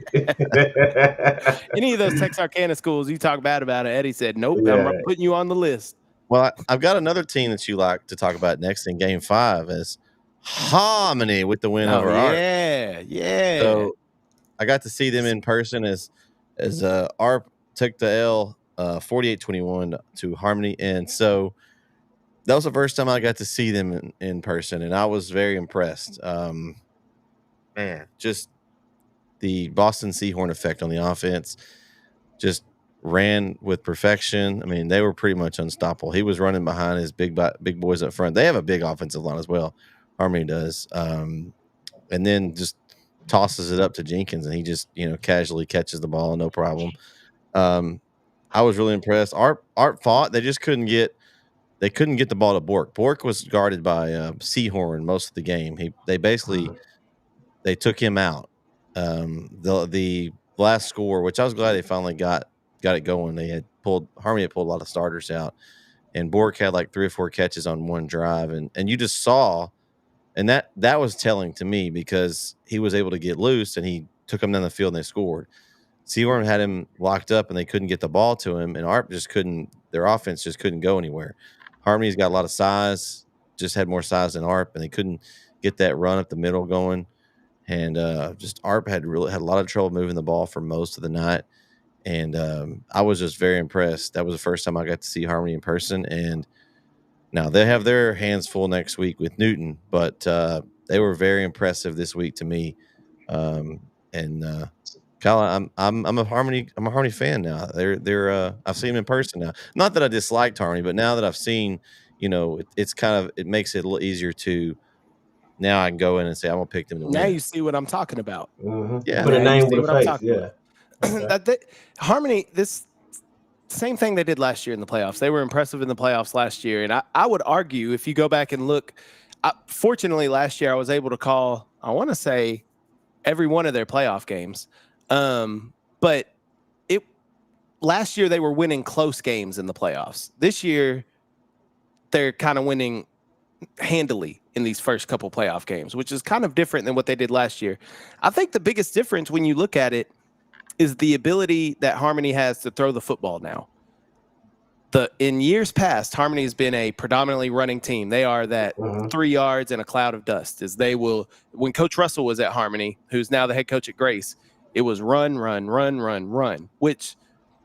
Any of those Texarkana schools you talk bad about it, Eddie said, nope, Yeah. I'm putting you on the list. Well, I've got another team that you like to talk about next in Game 5 is Harmony with the win over Arp. Yeah. So I got to see them in person as Arp took the L 48-21 to Harmony, and so that was the first time I got to see them in person, and I was very impressed. Man, just the Boston Seahorn effect on the offense, just ran with perfection. I mean, they were pretty much unstoppable. He was running behind his big boys up front. They have a big offensive line as well. Harmony does. And then just tosses it up to Jenkins, and he just, casually catches the ball, no problem. I was really impressed. Art fought. They just couldn't get the ball to Bork. Bork was guarded by Seahorn most of the game. They took him out. The last score, which I was glad they finally got it going. Harmony had pulled a lot of starters out, and Bork had like 3 or 4 catches on one drive, and you just saw, and that was telling to me because he was able to get loose and he took them down the field and they scored. Seahorn had him locked up and they couldn't get the ball to him, and Arp their offense just couldn't go anywhere. Harmony's got a lot of size, just had more size than Arp, and they couldn't get that run up the middle going. And just Arp had a lot of trouble moving the ball for most of the night. And I was just very impressed. That was the first time I got to see Harmony in person. And now they have their hands full next week with Newton, but they were very impressive this week to me. Kyle, I'm a Harmony fan now. I've seen them in person now. Not that I disliked Harmony, but now that I've seen, it makes it a little easier to. Now I can go in and say I'm gonna pick them to win. Now you see what I'm talking about. Mm-hmm. Yeah, Put a name see with what I'm a face. talking Yeah. Okay. Harmony, this same thing they did last year in the playoffs. They were impressive in the playoffs last year, and I would argue if you go back and look. Fortunately, last year I was able to call, I want to say, every one of their playoff games. But last year they were winning close games in the playoffs. This year they're kind of winning handily in these first couple playoff games, which is kind of different than what they did last year. I think the biggest difference when you look at it is the ability that Harmony has to throw the football now. In years past, Harmony has been a predominantly running team. They are that 3 yards and a cloud of dust. As they will, when Coach Russell was at Harmony, who's now the head coach at Grace, it was run, which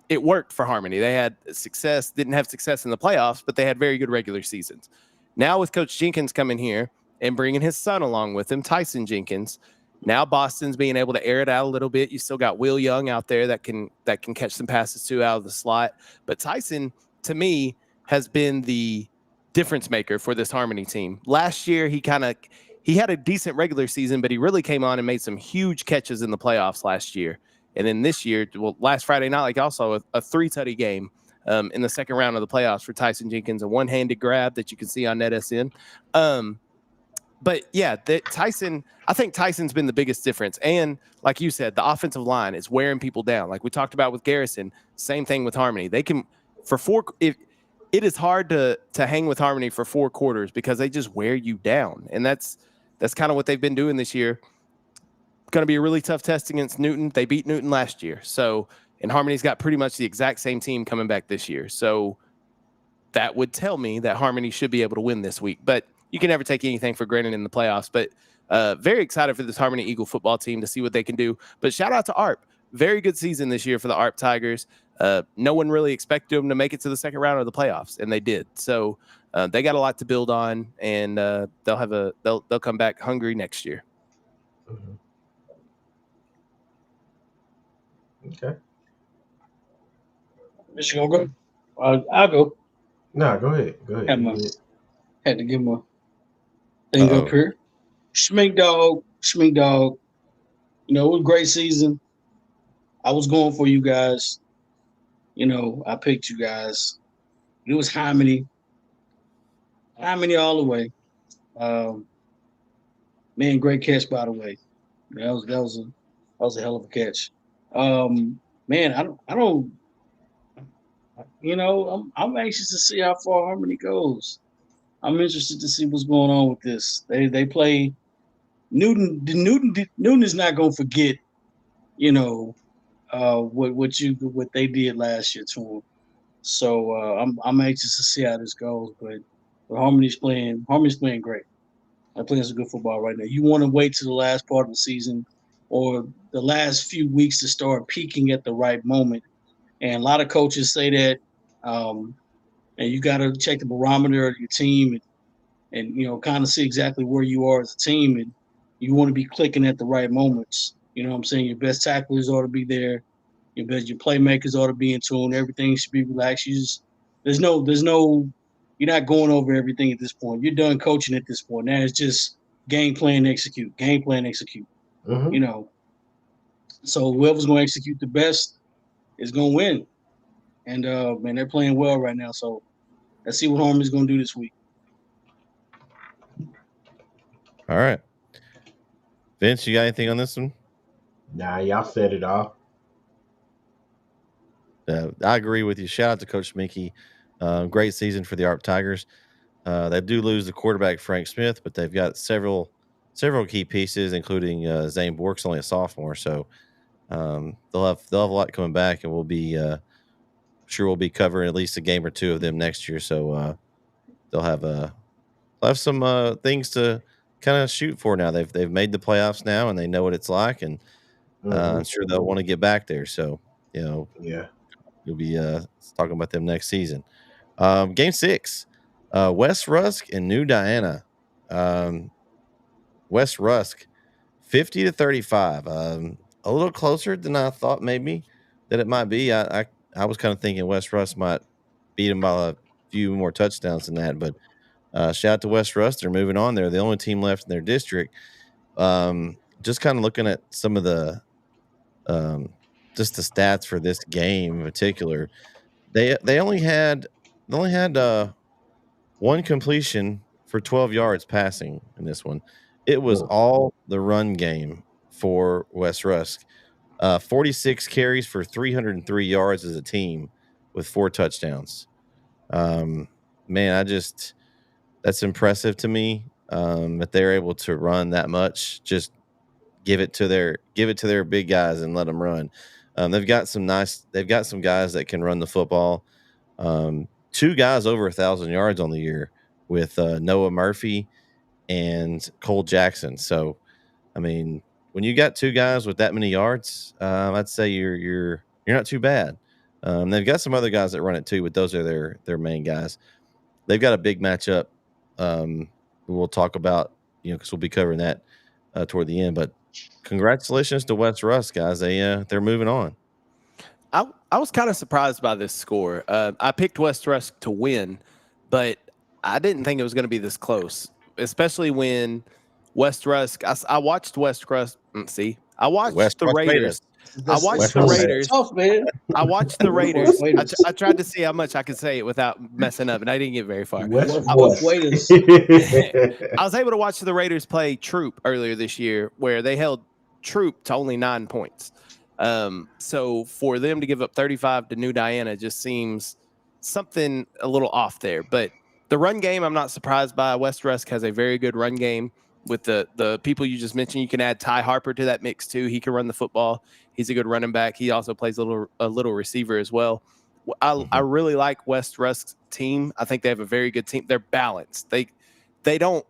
it worked for Harmony. They had success, didn't have success in the playoffs, but they had very good regular seasons. Now with Coach Jenkins coming here and bringing his son along with him, Tyson Jenkins, now Boston's being able to air it out a little bit. You still got Will Young out there that can catch some passes too out of the slot. But Tyson, to me, has been the difference maker for this Harmony team. Last year, he had a decent regular season, but he really came on and made some huge catches in the playoffs last year. And then this year, last Friday night, like also a 3-tutty game in the second round of the playoffs for Tyson Jenkins, a one-handed grab that you can see on NETSN. But yeah, I think Tyson's been the biggest difference. And like you said, the offensive line is wearing people down. Like we talked about with Garrison, same thing with Harmony. They can, it is hard to hang with Harmony for 4 quarters because they just wear you down. And that's kind of what they've been doing this year. Going to be a really tough test against Newton. They beat Newton last year. So, and Harmony's got pretty much the exact same team coming back this year. So that would tell me that Harmony should be able to win this week. But you can never take anything for granted in the playoffs. But very excited for this Harmony Eagle football team to see what they can do. But shout out to ARP. Very good season this year for the ARP Tigers. No one really expected them to make it to the second round of the playoffs, and they did. So they got a lot to build on, and they'll come back hungry next year. Mm-hmm. Okay. Michigan go. I'll go. No, go ahead. Had to give my thing up here. Schmink dog. You know, it was a great season. I was going for you guys. You know, I picked you guys. It was Harmony all the way. Man, great catch by the way. That was a hell of a catch. Man, I don't. You know, I'm anxious to see how far Harmony goes. I'm interested to see what's going on with this. They play Newton. Newton is not going to forget. You know, what they did last year to him. So I'm anxious to see how this goes. But Harmony's playing great. They're playing some good football right now. You want to wait to the last part of the season or the last few weeks to start peaking at the right moment. And a lot of coaches say that, and you got to check the barometer of your team and you know, kind of see exactly where you are as a team. And you want to be clicking at the right moments. You know what I'm saying? Your best tacklers ought to be there. Your playmakers ought to be in tune. Everything should be relaxed. There's no, you're not going over everything at this point. You're done coaching at this point. Now it's just game plan, execute. Mm-hmm. You know, so whoever's going to execute the best is going to win. And man, they're playing well right now. So let's see what Harmony's going to do this week. All right, Vince, you got anything on this one? Nah, y'all said it all. I agree with you. Shout out to Coach Mickey. Great season for the ARP Tigers. They do lose the quarterback Frank Smith, but they've got several key pieces, including Zane Bork's only a sophomore, so they'll have a lot coming back, and we'll be sure we'll be covering at least a game or two of them next year. So they'll have some things to kind of shoot for now. They've made the playoffs now, and they know what it's like, and I'm sure they'll want to get back there. So you know, Yeah. You'll be talking about them next season. Game 6, West Rusk and New Diana. West Rusk, 50-35. A little closer than I thought maybe that it might be. I was kind of thinking West Rusk might beat them by a few more touchdowns than that. But shout out to West Rusk. They're moving on. They're the only team left in their district. Just kind of looking at some of the just the stats for this game in particular, they only had one completion for 12 yards passing in this one. It was all the run game for West Rusk. 46 carries for 303 yards as a team with 4 touchdowns. Man, that's impressive to me that they're able to run that much. Just give it to their big guys and let them run. They've got some guys that can run the football. 2 guys over 1,000 yards on the year with Noah Murphy and Cole Jackson. So, I mean, when you got 2 guys with that many yards, I'd say you're not too bad. They've got some other guys that run it too, but those are their main guys. They've got a big matchup. We'll talk about, because we'll be covering that toward the end. But congratulations to West Rusk, guys. They're moving on. I was kind of surprised by this score. I picked West Rusk to win, but I didn't think it was going to be this close, especially when West Rusk. I watched West Rusk. I watched the Raiders. I watched the Raiders. Tough, man. I watched the Raiders. I tried to see how much I could say it without messing up, and I didn't get very far. West I Rusk. was able to watch the Raiders play Troop earlier this year, where they held Troop to only 9 points. So for them to give up 35 to New Diana just seems something a little off there. But the run game, I'm not surprised by. West Rusk has a very good run game with the people you just mentioned. You can add Ty Harper to that mix too. He can run the football. He's a good running back. He also plays a little receiver as well. I really like West Rusk's team. I think they have a very good team. They're balanced. They don't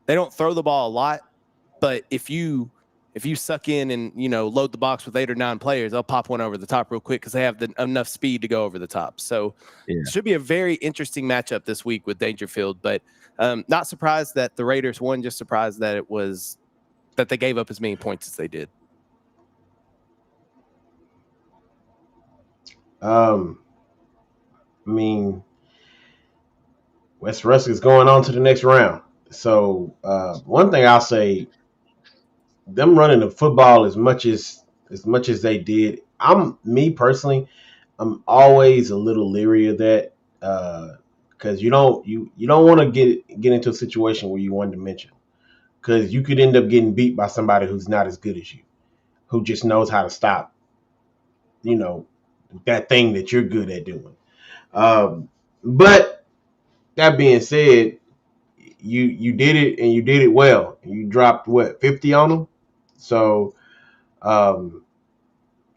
throw the ball a lot, but if you suck in and load the box with 8 or 9 players, they'll pop one over the top real quick because they have enough speed to go over the top. So it should be a very interesting matchup this week with Dangerfield. But not surprised that the Raiders won. Just surprised that they gave up as many points as they did. I mean, West Rusk is going on to the next round. So one thing I'll say, them running the football as much as they did, me personally, I'm always a little leery of that because you don't want to get into a situation where you're one dimensional, because you could end up getting beat by somebody who's not as good as you, who just knows how to stop that thing that you're good at doing. But that being said, you did it, and you did it well. You dropped 50 on them. So I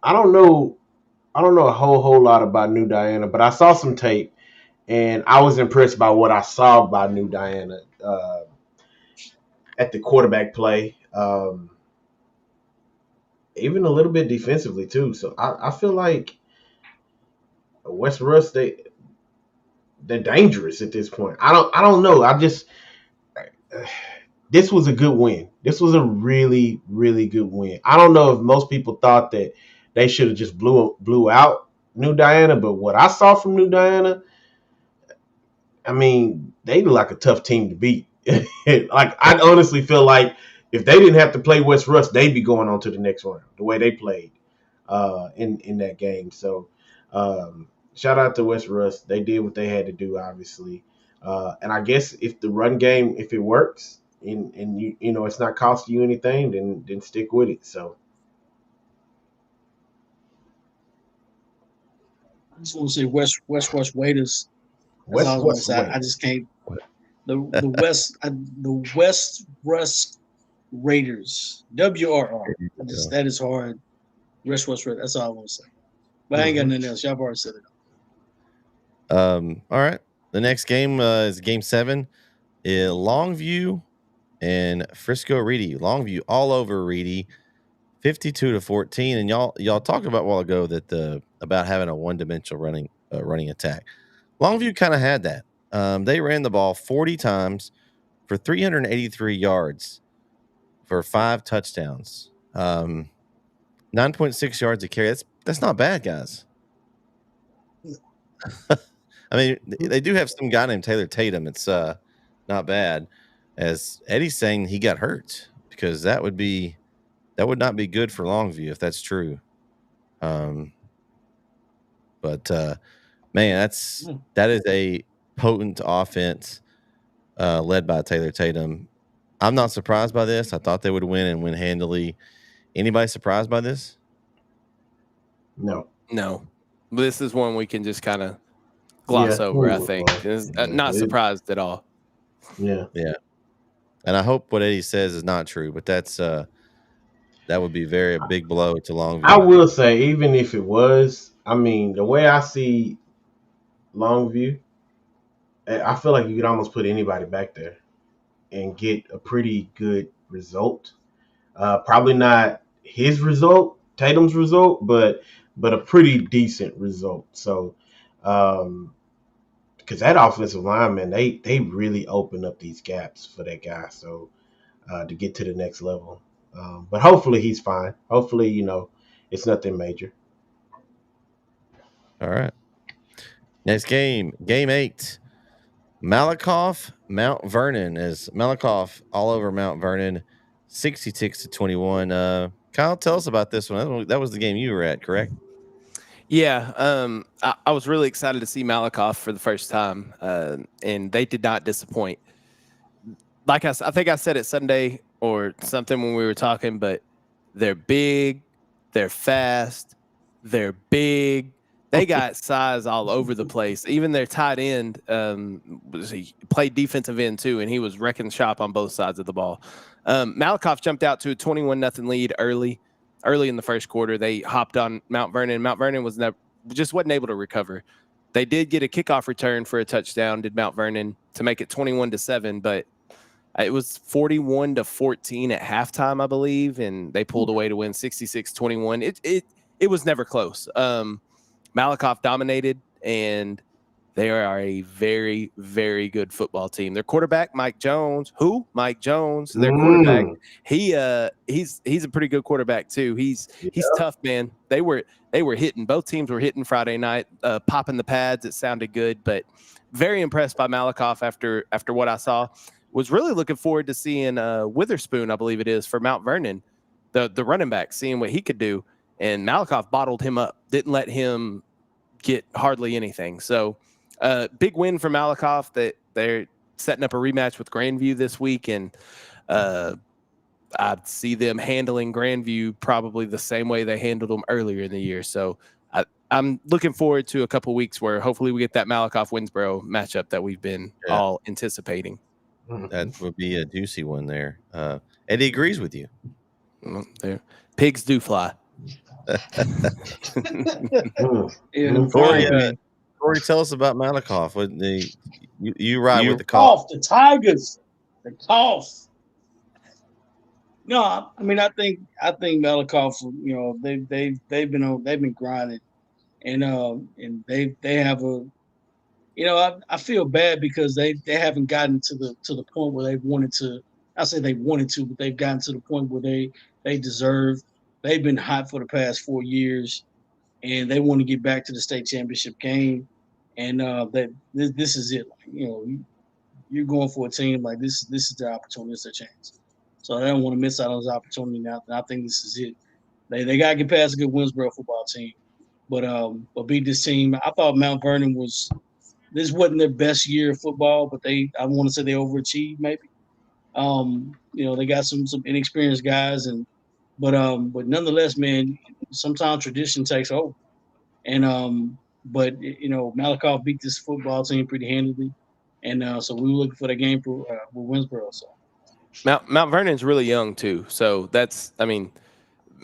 don't know a whole lot about New Diana, but I saw some tape, and I was impressed by what I saw by New Diana at the quarterback play, even a little bit defensively too. So I feel like West Rusk, they're dangerous at this point. I don't know. This was a good win. This was a really, really good win. I don't know if most people thought that they should have just blew out New Diana, but what I saw from New Diana, I mean, they look like a tough team to beat. Like, I honestly feel like if they didn't have to play West Rusk, they'd be going on to the next round the way they played in that game. So shout out to West Rusk. They did what they had to do, obviously. And I guess if the run game, if it works and it's not costing you anything, then stick with it. So I just want to say West Rusk Raiders. I just can't. The West Rusk Raiders, WRR. That is hard. West Rusk Raiders. That's all I want to say. But I ain't got nothing else. Y'all already said it. All right. The next game is Game 7. Longview and Frisco Reedy. Longview all over Reedy, 52-14. And y'all talked about a while ago that about having a one-dimensional running attack. Longview kind of had that. They ran the ball 40 times for 383 yards for 5 touchdowns. 9.6 yards a carry. That's not bad, guys. I mean, they do have some guy named Taylor Tatum. It's not bad. As Eddie's saying, he got hurt, because that would not be good for Longview if that's true. But man, that is a potent offense led by Taylor Tatum. I'm not surprised by this. I thought they would win and win handily. Anybody surprised by this? No. This is one we can just kind of gloss over. I think not surprised at all. Yeah. And I hope what Eddie says is not true, but that would be a big blow to Longview. I will say, even if it was, I mean, the way I see Longview, I feel like you could almost put anybody back there and get a pretty good result. Probably not his result, Tatum's result, but but a pretty decent result. So, because that offensive lineman, they really open up these gaps for that guy. So to get to the next level, but hopefully he's fine. Hopefully, it's nothing major. All right. Next game 8. Malakoff, Mount Vernon, as Malakoff all over Mount Vernon, 66-21. Kyle, tell us about this one. That was the game you were at, correct? Yeah, I was really excited to see Malakoff for the first time, and they did not disappoint. Like I think I said it Sunday or something when we were talking, but they're big, they're fast, they're big. They got size all over the place. Even their tight end, he played defensive end too, and he was wrecking shop on both sides of the ball. Malakoff jumped out to a 21-0 lead early in the first quarter. They hopped on Mount Vernon. Mount Vernon just wasn't able to recover. They did get a kickoff return for a touchdown, did Mount Vernon, to make it 21-7, but it was 41-14 at halftime, I believe, and they pulled away to win 66-21. It was never close. Malakoff dominated, and they are a very, very good football team. Their quarterback, Mike Jones. Who? Mike Jones. Their quarterback. He's a pretty good quarterback too. He's tough, man. They were hitting. Both teams were hitting Friday night, popping the pads. It sounded good, but very impressed by Malakoff after what I saw. Was really looking forward to seeing Witherspoon, I believe it is, for Mount Vernon, the running back, seeing what he could do. And Malakoff bottled him up, didn't let him get hardly anything. So big win for Malakoff. That they're setting up a rematch with Grandview this week, and I'd see them handling Grandview probably the same way they handled them earlier in the year. So I'm looking forward to a couple weeks where hopefully we get that Malakoff-Winsboro matchup that we've been all anticipating. That would be a juicy one there. Eddie agrees with you. There, pigs do fly. Corey, tell us about Malakoff. You ride with the cough. The Tigers. The cough. No, I mean I think Malakoff, they've been grinding, and they have a, I feel bad because they haven't gotten to the point where they wanted to. I say they wanted to, but they've gotten to the point where they deserve. They've been hot for the past 4 years, and they want to get back to the state championship game. And that this is it. You're going for a team like this. This is their opportunity. It's their chance. So they don't want to miss out on this opportunity now. And I think this is it. They got to get past a good Winsboro football team, but beat this team. I thought Mount Vernon this wasn't their best year of football, but I want to say they overachieved maybe. They got some inexperienced guys, but nonetheless, man, sometimes tradition takes over. And but Malakoff beat this football team pretty handily, and so we were looking for that game with Winsboro. So Mount Vernon's really young too, so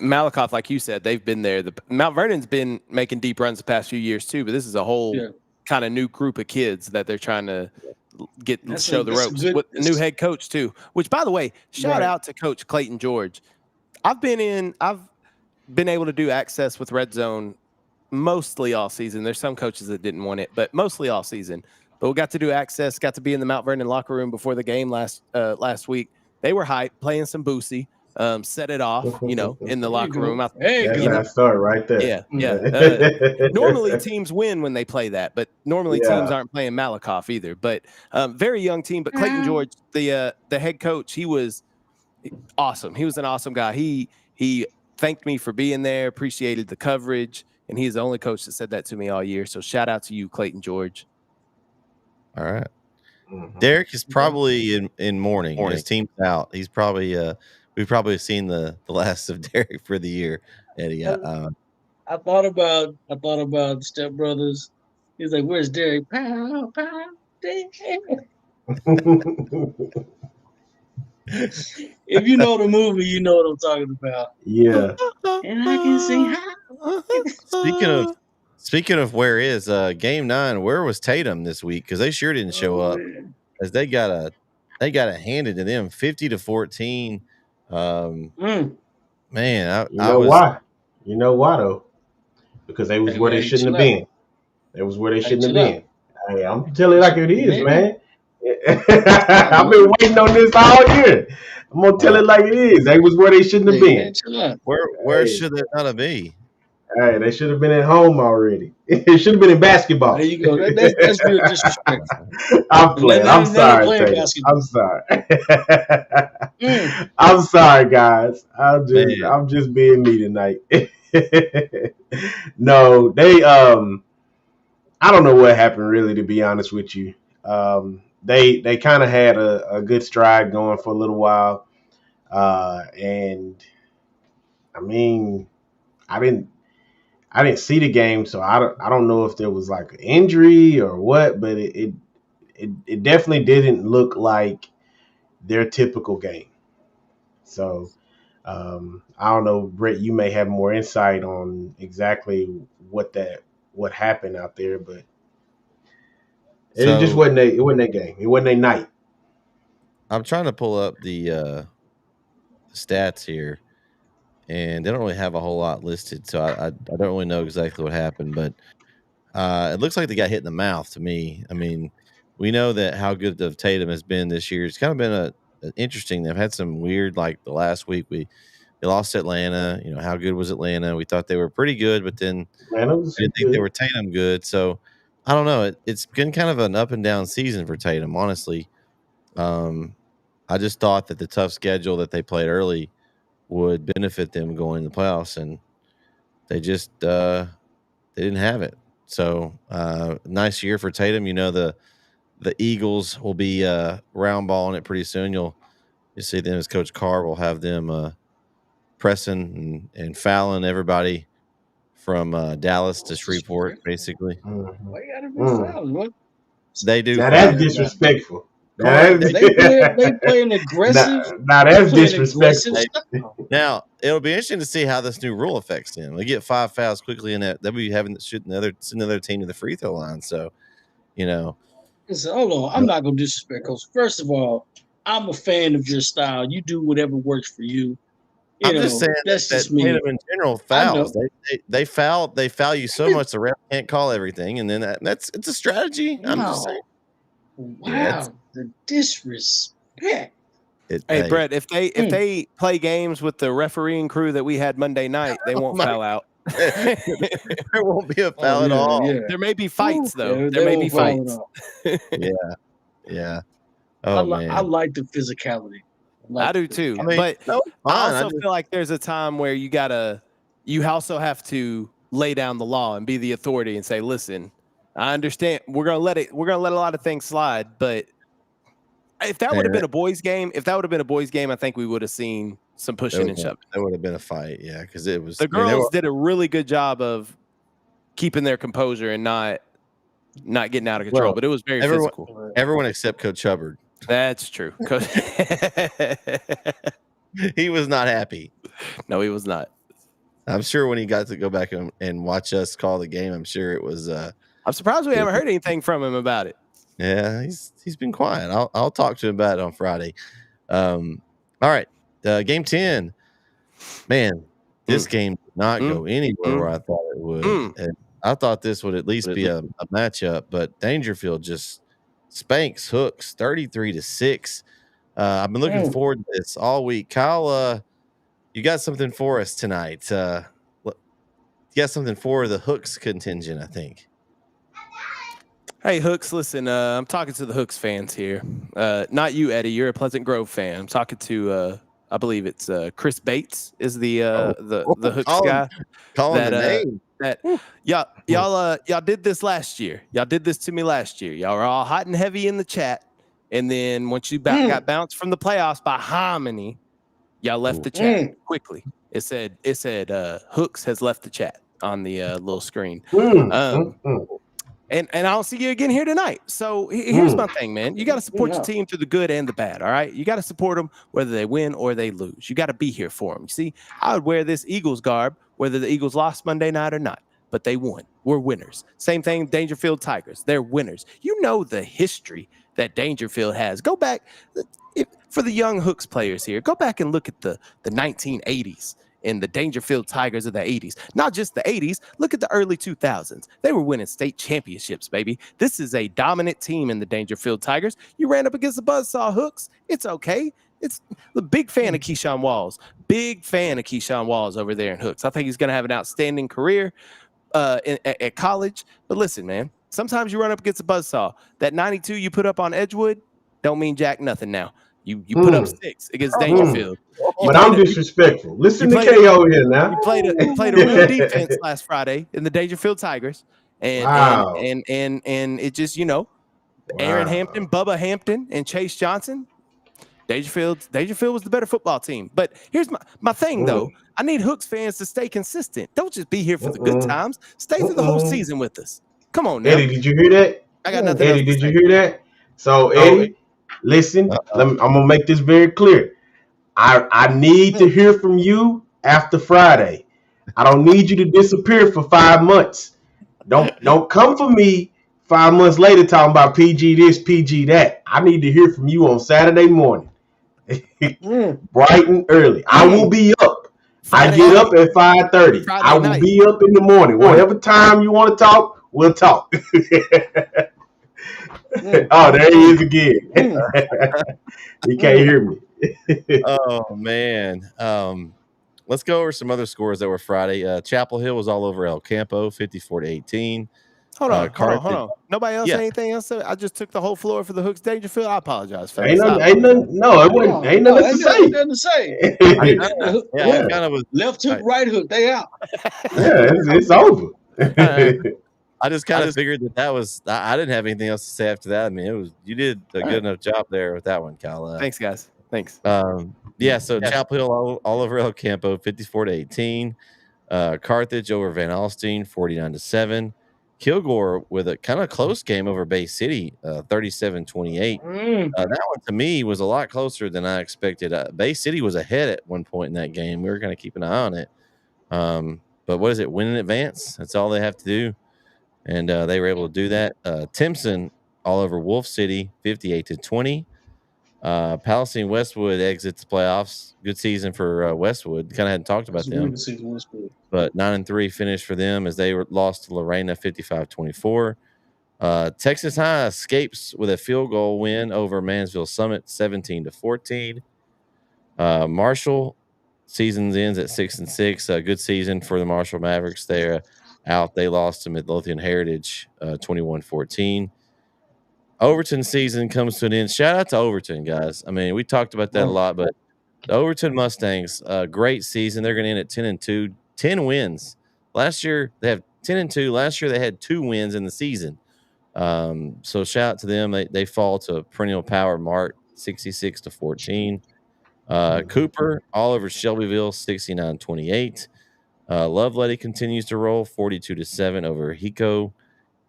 Malakoff, like you said, they've been there. Mount Vernon's been making deep runs the past few years too, but this is a whole kind of new group of kids that they're trying to show the ropes with a new head coach too. Which, by the way, shout out to Coach Clayton George. I've been able to do access with Red Zone mostly all season. There's some coaches that didn't want it, but mostly all season. But we got to do access, got to be in the Mount Vernon locker room before the game last week. They were hyped, playing some Boosie, set it off, in the locker room. That start right there. Yeah. Normally teams win when they play that, but normally teams aren't playing Malakoff either. But very young team. But Clayton George, the head coach, he was awesome. He was an awesome guy. He thanked me for being there, appreciated the coverage, and he's the only coach that said that to me all year. So shout out to you, Clayton George. All right. Derek is probably in mourning. His team's out. He's probably we've probably seen the last of Derek for the year, Eddie. I thought about Step Brothers. He's like, "Where's Derek?" Pow, pow, Derek. If you know the movie, you know what I'm talking about. Yeah. And I can sing. Speaking of where is game 9, where was Tatum this week? Because they sure didn't show up. As they got a handed to them 50-14. Man, You know why though? because they was Hey where they man, shouldn't chill have out. been. They was where they Hey, shouldn't have chill out. been. Hey, I'm telling it like it is, Man, man. come on, I've been man. waiting on this all year. I'm gonna tell Well, it like it is. They was where they shouldn't have Hey man, been. chill out. where Hey, should they not be? hey, they should have been at home already. It should have been in There basketball. you go. That's real disrespectful. I'm And playing. I'm now they sorry, playing Tatum. I'm basketball. sorry. Mm. I'm sorry, guys. Man, I'm just being me tonight. No, I don't know what happened really, to be honest with you. They kind of had a good stride going for a little while. And I mean, I didn't I didn't see the game, so I don't know if there was like an injury or what, but it definitely didn't look like their typical game. So I don't know, Brett. You may have more insight on exactly what happened out there, but it just so wasn't that game. It wasn't a night. I'm trying to pull up the stats here, and they don't really have a whole lot listed, so I don't really know exactly what happened, but it looks like they got hit in the mouth to me. I mean, we know that how good of Tatum has been this year. It's kind of been a interesting. They've had some weird, like the last week they lost Atlanta. You know, how good was Atlanta? We thought they were pretty good, but then Man, it was we didn't think they good. were Tatum good. So I don't know. It's been kind of an up and down season for Tatum, honestly. Um, I just thought that the tough schedule that they played early would benefit them going in the playoffs, and they just they didn't have it. So nice year for Tatum. You know the Eagles will be round balling it pretty soon. You'll see them as Coach Carr will have them pressing and fouling everybody from Dallas to Shreveport, Disrespectful. basically. Mhm. Why you gotta be Mm. foul? What? They do Now foul. that's Nah. disrespectful. Come on, They playing aggressive. Now They that's playing aggressive disrespectful. style. now it'll be interesting to see how this new rule affects them. They get 5 fouls quickly, and they'll be having to send another team to the free throw line. So you know, Listen, hold on. I'm not gonna disrespect Coach. First of all, I'm a fan of your style. You do whatever works for you. I'm just saying That's that just me. Tatum in general I fouls. know. They foul you so much the ref can't call everything, and then it's a strategy. I'm just saying. Wow. Yeah, it's Wow. The disrespect. it. Hey Hey, Brett, if Mm. they play games with the refereeing crew that we had Monday night, they won't my foul out. there won't be a Oh foul at yeah, all. yeah. There may be Woo. fights though. Yeah, There they may won't be foul it fights. off. Yeah, yeah. I Oh like I man. like the physicality. I like I do the too. I physicality. mean, But no, it's I fine. I also just feel like there's a time where you also have to lay down the law and be the authority and say, listen, I understand we're gonna let a lot of things slide, but if that would have man, been a boys' game, I think we would have seen some pushing and shoving. that would have been a fight. Yeah, because it was. The I mean, they were girls did a really good job of keeping their composure and not getting out of control, well. but it was very Everyone, physical. everyone except Coach Hubbard. That's true. He was not happy. No, he was not. I'm sure when he got to go back and watch us call the game, I'm sure it was. I'm surprised we haven't heard anything from him about it. Yeah, he's been quiet. I'll talk to him about it on Friday. All right, game 10. Man, this game did not go anywhere where I thought it would. And I thought this would at least be a matchup, but Dangerfield just spanks Hooks 33-6. I've been looking forward to this all week. Kyle, you got something for us tonight. You got something for the Hooks contingent, I think. Hey, Hooks, listen, I'm talking to the Hooks fans here. Not you, Eddie. You're a Pleasant Grove fan. I'm talking to, I believe it's Chris Bates is the Hooks guy. Calling the name. Y'all did this last year. Y'all did this to me last year. Y'all were all hot and heavy in the chat. And then once you got bounced from the playoffs by Hominy, y'all left the chat quickly. It said Hooks has left the chat on the little screen. And I don't see you again here tonight. So here's my thing, man. You got to support your team through the good and the bad, all right? You got to support them whether they win or they lose. You got to be here for them. You see, I would wear this Eagles garb whether the Eagles lost Monday night or not, but they won. We're winners. Same thing, Dangerfield Tigers. They're winners. You know the history that Dangerfield has. Go back, for the young Hooks players here, go back and look at the 1980s and the Dangerfield Tigers of the 80s. Not just the 80s. Look at the early 2000s. They were winning state championships, baby. This is a dominant team in the Dangerfield Tigers. You ran up against the Buzzsaw Hooks. It's okay. It's the big fan of Keyshawn Walls. Big fan of Keyshawn Walls over there in Hooks. I think he's going to have an outstanding career at college. But listen, man, sometimes you run up against a buzzsaw. That 92 you put up on Edgewood don't mean jack nothing now. You put up 6 against Dangerfield. But I'm disrespectful. Listen to KO here now. You played a real defense last Friday in the Dangerfield Tigers. And it just, Aaron Hampton, Bubba Hampton, and Chase Johnson. Dangerfield was the better football team. But here's my thing, though. I need Hooks fans to stay consistent. Don't just be here for the good times. Stay through the whole season with us. Come on now. Eddie, did you hear that? I got nothing Eddie, did you hear that? So, Eddie, listen, I'm going to make this very clear. I need to hear from you after Friday. I don't need you to disappear for 5 months. Don't come for me 5 months later talking about PG this, PG that. I need to hear from you on Saturday morning. Bright and early. I will be up. I get up at 5:30. I will be up in the morning. Whatever time you want to talk, we'll talk. Oh, there he is again. He can't hear me. Oh man. Let's go over some other scores that were Friday. Chapel Hill was all over El Campo, 54-18. Hold on. Nobody else anything else? I just took the whole floor for the Hooks Dangerfield. I apologize, fellas. Ain't nothing to say. Nothing to say. Kind of was left hook, right hook. They out. Yeah, it's over. I just kind of figured that was. I didn't have anything else to say after that. I mean, you did a good enough job there with that one, Kyle. Thanks, guys. Thanks. So Chapel Hill all over El Campo, 54-18. Carthage over Van Alstyne, 49-7. Kilgore with a kind of close game over Bay City, 37-28. That one to me was a lot closer than I expected. Bay City was ahead at one point in that game. We were going to keep an eye on it. But what is it? Win in advance. That's all they have to do. And they were able to do that. Timpson all over Wolf City, 58-20. Palestine Westwood exits the playoffs. Good season for Westwood. Kind of hadn't talked about them. But 9-3 finish for them as they lost to Lorena 55-24. Texas High escapes with a field goal win over Mansville Summit 17-14. Marshall season ends at 6-6. A good season for the Marshall Mavericks. They're out. They lost to Midlothian Heritage 21-14. Overton season comes to an end. Shout out to Overton, guys. I mean, we talked about that a lot, but the Overton Mustangs, great season. They're going to end at 10-2, 10 wins. Last year they have 10-2. Last year they had 2 wins in the season. So shout out to them. They fall to perennial power Mart 66-14. Cooper all over Shelbyville 69-28. Lovelady continues to roll 42-7 over Hico.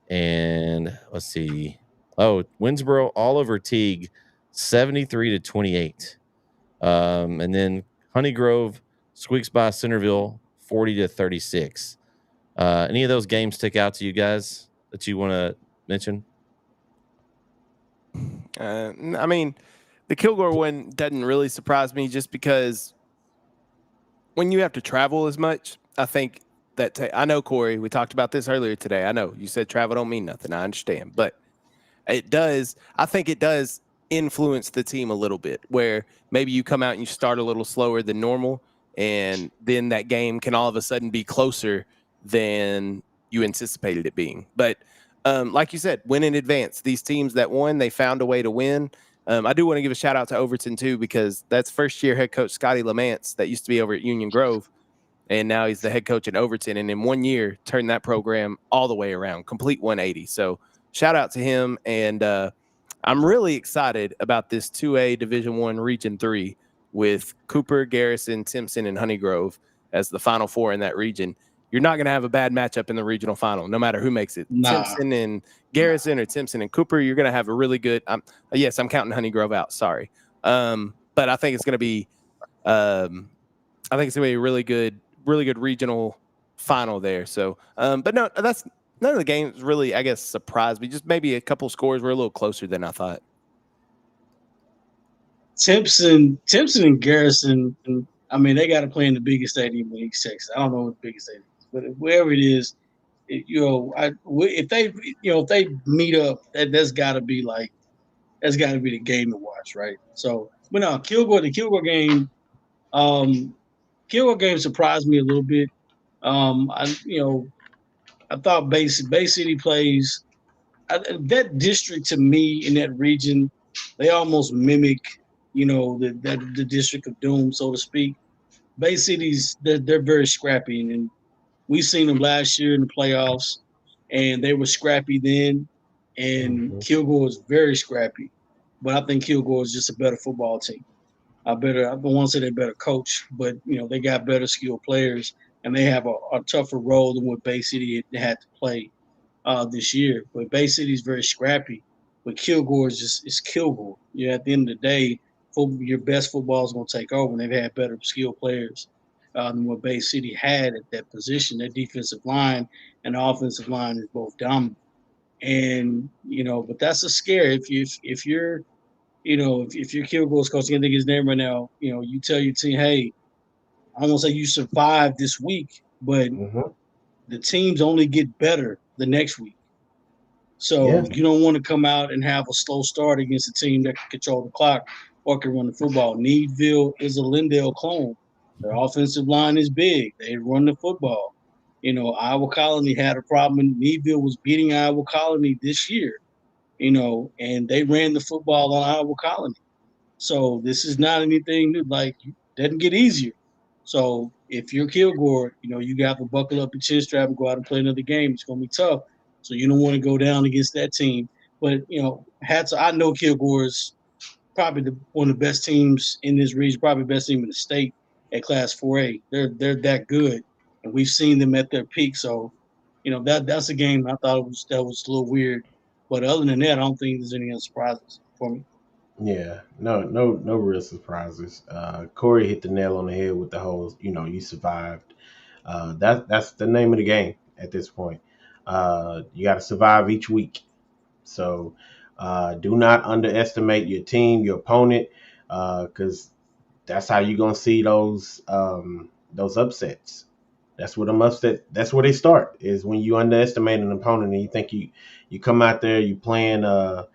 And let's see. Winsboro all over Teague 73-28. And then Honey Grove squeaks by Centerville 40-36. Any of those games stick out to you guys that you want to mention? I mean, the Kilgore one doesn't really surprise me just because when you have to travel as much, I think that I know, Corey, we talked about this earlier today. I know you said travel don't mean nothing. I understand, but it does. I think it does influence the team a little bit where maybe you come out and you start a little slower than normal, and then that game can all of a sudden be closer than you anticipated it being. But like you said, win in advance. These teams that won, they found a way to win. I do want to give a shout out to Overton too, because that's first year head coach Scotty Lamance that used to be over at Union Grove. And now he's the head coach at Overton. And in 1 year, turned that program all the way around, complete 180. So shout out to him. And I'm really excited about this 2A Division I Region 3 with Cooper, Garrison, Timpson, and Honey Grove as the Final Four in that region. You're not going to have a bad matchup in the regional final, no matter who makes it. Timpson and Garrison or Timpson and Cooper, you're going to have a really good yes, I'm counting Honey Grove out. Sorry. But I think it's going to be a really good regional final there. So, but no, that's none of the games really, I guess, surprised me. Just maybe a couple scores were a little closer than I thought. Timpson and Garrison, I mean, they got to play in the biggest stadium in East Texas. I don't know what the biggest stadium is, but wherever it is, if they meet up, that's got to be the game to watch, right? So, but no, the Kilgore game surprised me a little bit. I thought Bay City plays that district to me in that region. They almost mimic, the district of doom, so to speak. Bay City's they're very scrappy, and we seen them last year in the playoffs, and they were scrappy then. And Mm-hmm. Kilgore is very scrappy, but I think Kilgore is just a better football team. I don't want to say they're better coach, but they got better skilled players, and they have a tougher role than what Bay City had to play this year. But Bay City is very scrappy, but Kilgore is Kilgore. At the end of the day, your best football is going to take over, and they've had better skilled players than what Bay City had at that position. Their defensive line and the offensive line is both dominant, and but that's a scare if you're if you're Kilgore's coach, I can't think of his name right now. You tell your team, hey, I don't want to say you survived this week, but Mm-hmm. the teams only get better the next week. So Yeah. you don't want to come out and have a slow start against a team that can control the clock or can run the football. Needville is a Lindale clone. Their offensive line is big. They run the football. Iowa Colony had a problem. Needville was beating Iowa Colony this year, and they ran the football on Iowa Colony. So this is not anything new. Like, it doesn't get easier. So if you're Kilgore, you have to buckle up your chin strap and go out and play another game. It's going to be tough. So you don't want to go down against that team. But I know Kilgore is probably one of the best teams in this region, probably the best team in the state at Class 4A. They're that good, and we've seen them at their peak. So that's a game I thought that was a little weird. But other than that, I don't think there's any other surprises for me. Yeah, no real surprises. Corey hit the nail on the head with the whole, you survived. That's the name of the game at this point. You got to survive each week. So do not underestimate your team, your opponent, because that's how you're gonna see those upsets. That's what That's where they start. Is when you underestimate an opponent and you think you come out there, you playing the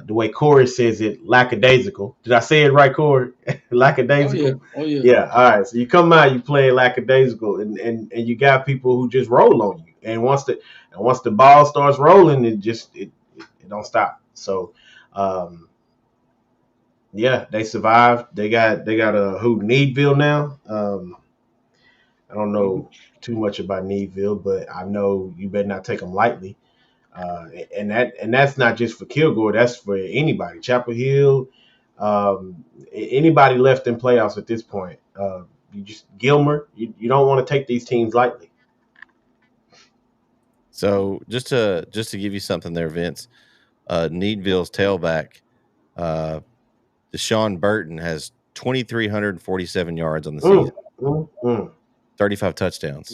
way Corey says it, lackadaisical. Did I say it right, Corey? Lackadaisical. Oh yeah. Yeah. All right. So you come out, you play lackadaisical, and you got people who just roll on you. And once the ball starts rolling, it don't stop. So, yeah, they survived. They got Needville now. I don't know too much about Needville, but I know you better not take them lightly. And that's not just for Kilgore. That's for anybody. Chapel Hill, anybody left in playoffs at this point. You just Gilmer. You don't want to take these teams lightly. So just to give you something there, Vince, Needville's tailback, Deshaun Burton, has 2,347 yards on the season, 35 touchdowns.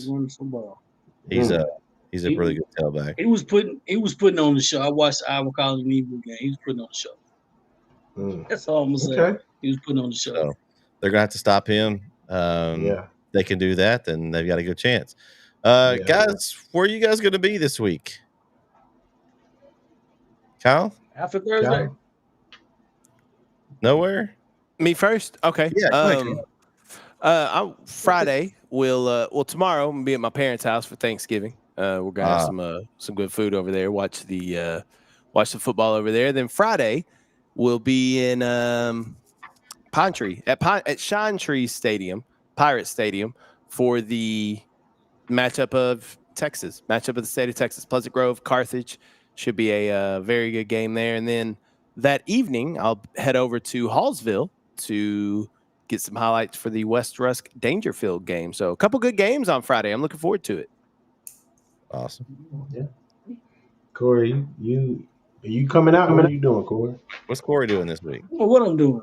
He's a really good tailback. He was putting on the show. I watched the Iowa College Needville game. He was putting on the show. That's all I'm gonna say. Okay. He was putting on the show. So they're gonna have to stop him. They can do that, then they've got a good chance. Guys, where are you guys going to be this week? Kyle? After Thursday? Nowhere? Me first? Okay. Yeah. Friday, tomorrow I'm gonna be at my parents' house for Thanksgiving. We're gonna have some good food over there. Watch the football over there. Then Friday, we'll be in Pine Tree at Shine Tree Stadium, Pirate Stadium, for the matchup of the state of Texas. Pleasant Grove, Carthage should be a very good game there. And then that evening, I'll head over to Hallsville to get some highlights for the West Rusk Dangerfield game. So a couple good games on Friday. I'm looking forward to it. Awesome. Yeah. Corey, are you coming out? What are you doing, Corey? What's Corey doing this week? Well, what I'm doing?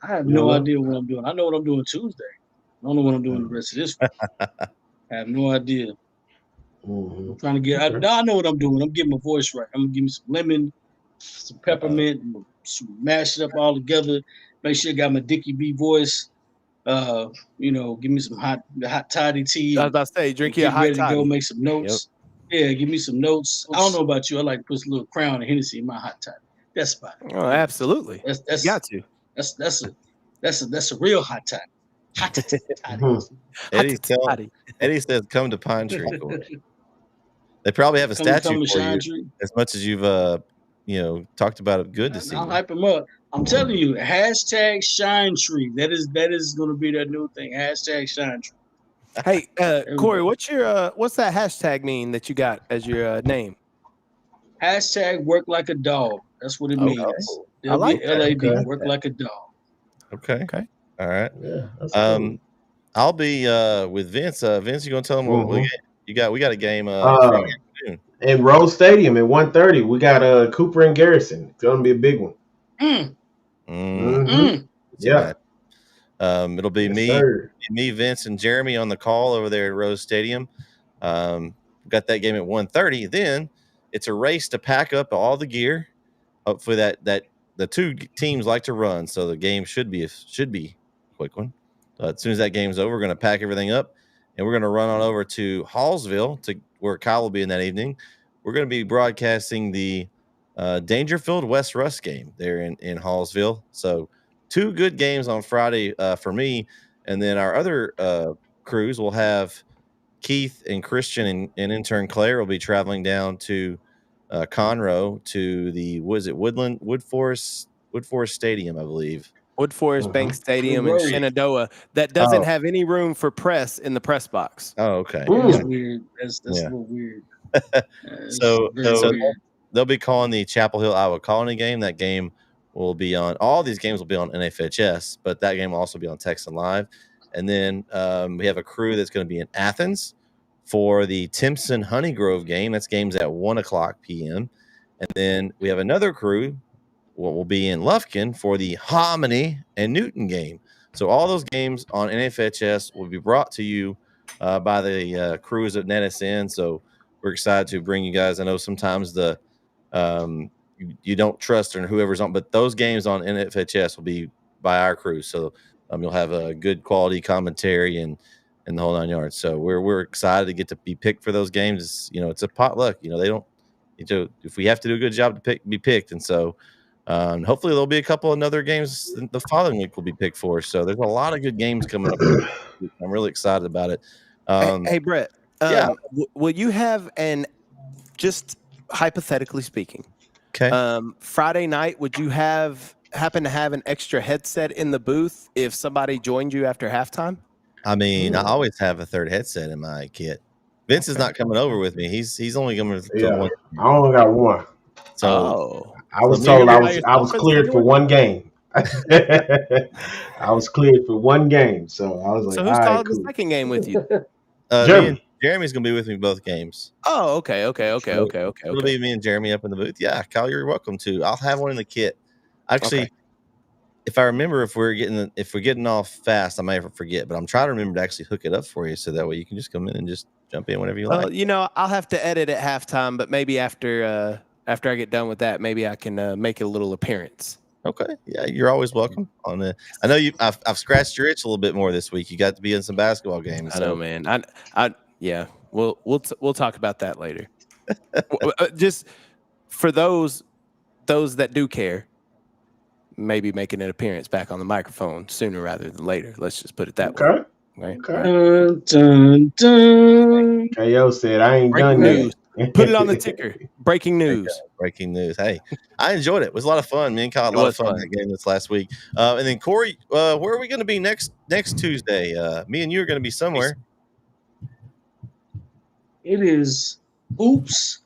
I have no idea what I'm doing. I know what I'm doing Tuesday. I don't know what I'm doing the rest of this week. I have no idea. Mm-hmm. I'm trying to get. I know what I'm doing. I'm getting my voice right. I'm gonna give me some lemon, some peppermint, mash it up all together. Make sure I got my Dickie B voice. Give me some hot toddy tea. I was about to say, drink and you a get hot ready to go toddy. make some notes. Yeah, give me some notes. I don't know about you. I like to put a little Crown and Hennessy in my hot toddy. That's about it. Oh, absolutely. That's You got to. that's a real hot toddy. Hot toddy. Eddie says, "Come to Pine Tree." Corey. They probably have a statue for you. As much as you've talked about it, good to see. I'll hype him up. I'm telling you, hashtag Shine Tree. That is going to be that new thing. Hashtag Shine Tree. Hey, Corey, what's that hashtag mean that you got as your name? Hashtag work like a dog. That's what it means. I like LAD. Okay. Work like a dog. Okay. All right. Yeah, that's cool. I'll be with Vince. Vince, you gonna tell him what you got? We got a game Friday afternoon. In Rose Stadium at 1:30, we got Cooper and Garrison. It's gonna be a big one. Yeah. It'll be me, Vince, and Jeremy on the call over there at Rose Stadium. Got that game at 1:30. Then it's a race to pack up all the gear. Hopefully that the two teams like to run, so the game should be a quick one. As soon as that game's over, we're going to pack everything up, and we're going to run on over to Hallsville, to where Kyle will be in that evening. We're going to be broadcasting the Dangerfield West Russ game there in Hallsville. So 2 good games on Friday for me, and then our other crews will have Keith and Christian and intern Claire will be traveling down to Conroe to the Wood Forest Stadium, I believe. Wood Forest Bank Stadium in Shenandoah that doesn't have any room for press in the press box. Oh, okay. That's weird. That's a little weird. So they'll be calling the Chapel Hill Iowa Colony game. That game will be on. All these games will be on NFHS, but that game will also be on Texan Live. And then we have a crew that's going to be in Athens for the Timpson Honey Grove game. That's games at 1:00 p.m. And then we have another crew what will be in Lufkin for the Hominy and Newton game. So all those games on NFHS will be brought to you by the crews at NETSN. So we're excited to bring you guys. I know sometimes you don't trust in whoever's on, but those games on NFHS will be by our crew. So you'll have a good quality commentary and the whole 9 yards. So we're excited to get to be picked for those games. It's a potluck. They don't. If we have to do a good job to be picked, and so. Hopefully there'll be a couple of other games the following week will be picked for. So there's a lot of good games coming up. I'm really excited about it. Hey Brett, will you have just hypothetically speaking, Friday night, would you happen to have an extra headset in the booth if somebody joined you after halftime? I mean, I always have a third headset in my kit. Vince is not coming over with me. He's only coming with one. I only got one. So I was told I was cleared for one game. I was cleared for one game, so I was like, so who's calling the second game with you? Jeremy's gonna be with me both games. Oh, okay. It'll be me and Jeremy up in the booth. Yeah, Kyle, you're welcome to. I'll have one in the kit. Actually, if I remember, if we're getting off fast, I may forget, but I'm trying to remember to actually hook it up for you, so that way you can just come in and just jump in whenever you like. I'll have to edit at halftime, but maybe after I get done with that, maybe I can make a little appearance. Okay. Yeah, you're always welcome on the. I know I've scratched your itch a little bit more this week. You got to be in some basketball games. I know, man. Yeah. We'll talk about that later. Just for those that do care, maybe making an appearance back on the microphone sooner rather than later. Let's just put it that way. Right? Dun, dun, dun. KO said, "I ain't Breaking done news. that." Put it on the ticker. Breaking news. Breaking news. Hey, I enjoyed it. It was a lot of fun. Me and Kyle had a lot of fun in that game this last week. And then Corey, where are we going to be next Tuesday? Me and you are going to be somewhere. It is Oops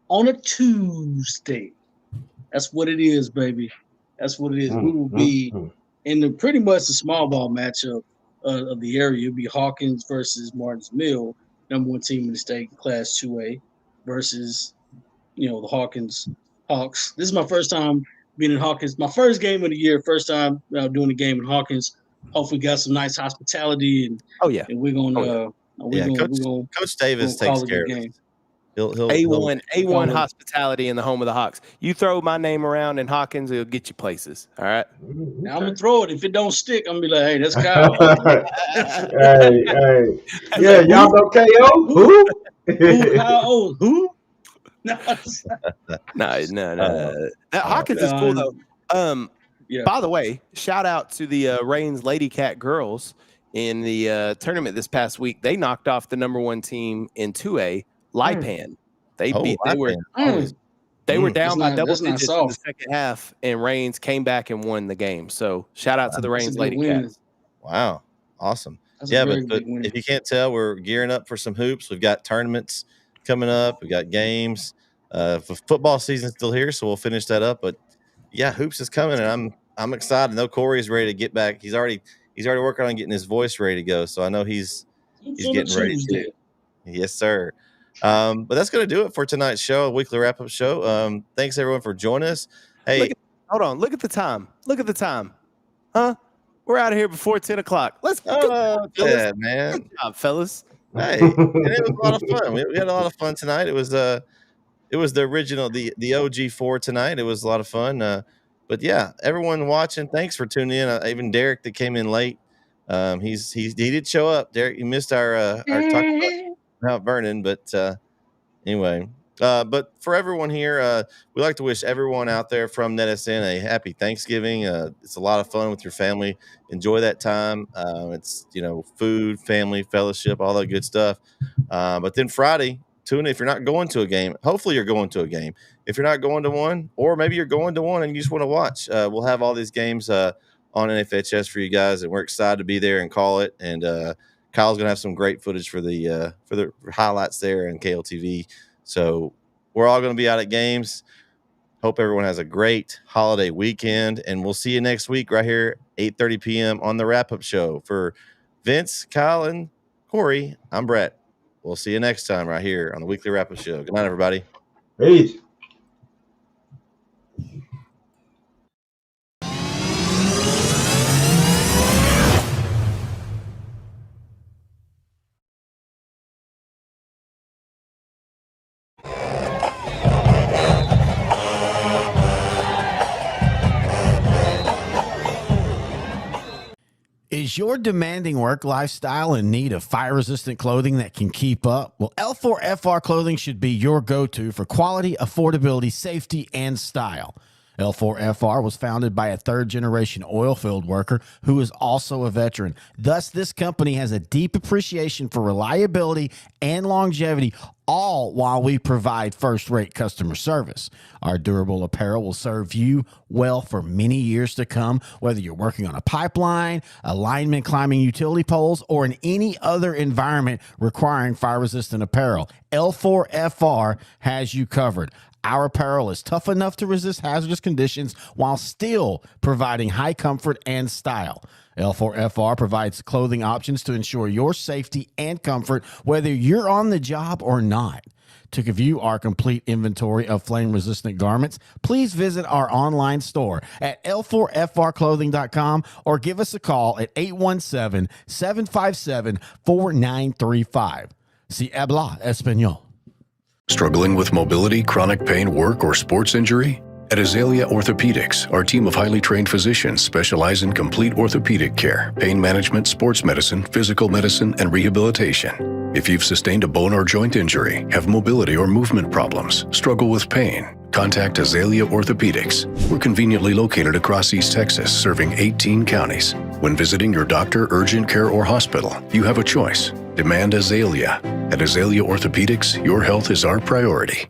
on a Tuesday. That's what it is, baby. That's what it is. We will be in pretty much the small ball matchup of the area. It'll be Hawkins versus Martins Mill, number 1 team in the state, Class 2A, versus the Hawks. This is my first time being in Hawkins. My first game of the year. First time doing a game in Hawkins. Hopefully, got some nice hospitality and and we're gonna. Coach Davis takes care of it. He'll A1 hospitality in the home of the Hawks. You throw my name around in Hawkins, it'll get you places. All right. Now I'm gonna throw it. If it don't stick, I'm gonna be like, hey, that's Kyle. hey. Yeah, y'all know KO? Who? Kyle? Who? No. Hawkins is cool though. Yeah. By the way, shout out to the Reigns Lady Cat girls in the tournament this past week. They knocked off the number 1 team in 2A, Lipan. They were down by double digits in the second half, and Reigns came back and won the game. So shout out to the Reigns Lady Cats. Wow, awesome. That's but if you can't tell, we're gearing up for some hoops. We've got tournaments coming up. We got games. Football season's still here, so we'll finish that up. But yeah, hoops is coming, and I'm excited. I know Corey's ready to get back. He's already working on getting his voice ready to go. So I know he's getting ready to. Yes, sir. But that's going to do it for tonight's show, a weekly wrap-up show. Thanks everyone for joining us. Hey, hold on. Look at the time. Huh? We're out of here before 10 o'clock. Let's go, man. Good job, fellas. Hey, it was a lot of fun. We had a lot of fun tonight. It was the original, the OG 4 tonight. It was a lot of fun. But yeah, everyone watching, thanks for tuning in. Even Derek that came in late. He did show up. Derek, you missed our talk about Mount Vernon, but anyway. But for everyone here, we'd like to wish everyone out there from NETSN a happy Thanksgiving. It's a lot of fun with your family. Enjoy that time. It's food, family, fellowship, all that good stuff. But then Friday, tune in. If you're not going to a game, hopefully you're going to a game. If you're not going to one, or maybe you're going to one and you just want to watch, we'll have all these games on NFHS for you guys, and we're excited to be there and call it. And Kyle's gonna have some great footage for the highlights there in KLTV. So we're all going to be out at games. Hope everyone has a great holiday weekend, and we'll see you next week right here, 8:30 p.m. on the wrap-up show. For Vince, Kyle, and Corey, I'm Brett. We'll see you next time right here on the weekly wrap-up show. Good night, everybody. Peace. Is your demanding work lifestyle in need of fire-resistant clothing that can keep up? Well, L4FR clothing should be your go-to for quality, affordability, safety, and style. L4FR was founded by a third-generation oil field worker who is also a veteran. Thus, this company has a deep appreciation for reliability and longevity, all while we provide first-rate customer service. Our durable apparel will serve you well for many years to come, whether you're working on a pipeline, a lineman climbing utility poles, or in any other environment requiring fire-resistant apparel. L4FR has you covered. Our apparel is tough enough to resist hazardous conditions while still providing high comfort and style. L4FR provides clothing options to ensure your safety and comfort, whether you're on the job or not. To view our complete inventory of flame-resistant garments, please visit our online store at l4frclothing.com or give us a call at 817-757-4935. Si habla español. Struggling with mobility, chronic pain, work, or sports injury? At Azalea Orthopedics, our team of highly trained physicians specialize in complete orthopedic care, pain management, sports medicine, physical medicine, and rehabilitation. If you've sustained a bone or joint injury, have mobility or movement problems, struggle with pain, contact Azalea Orthopedics. We're conveniently located across East Texas, serving 18 counties. When visiting your doctor, urgent care, or hospital, you have a choice. Demand Azalea. At Azalea Orthopedics, your health is our priority.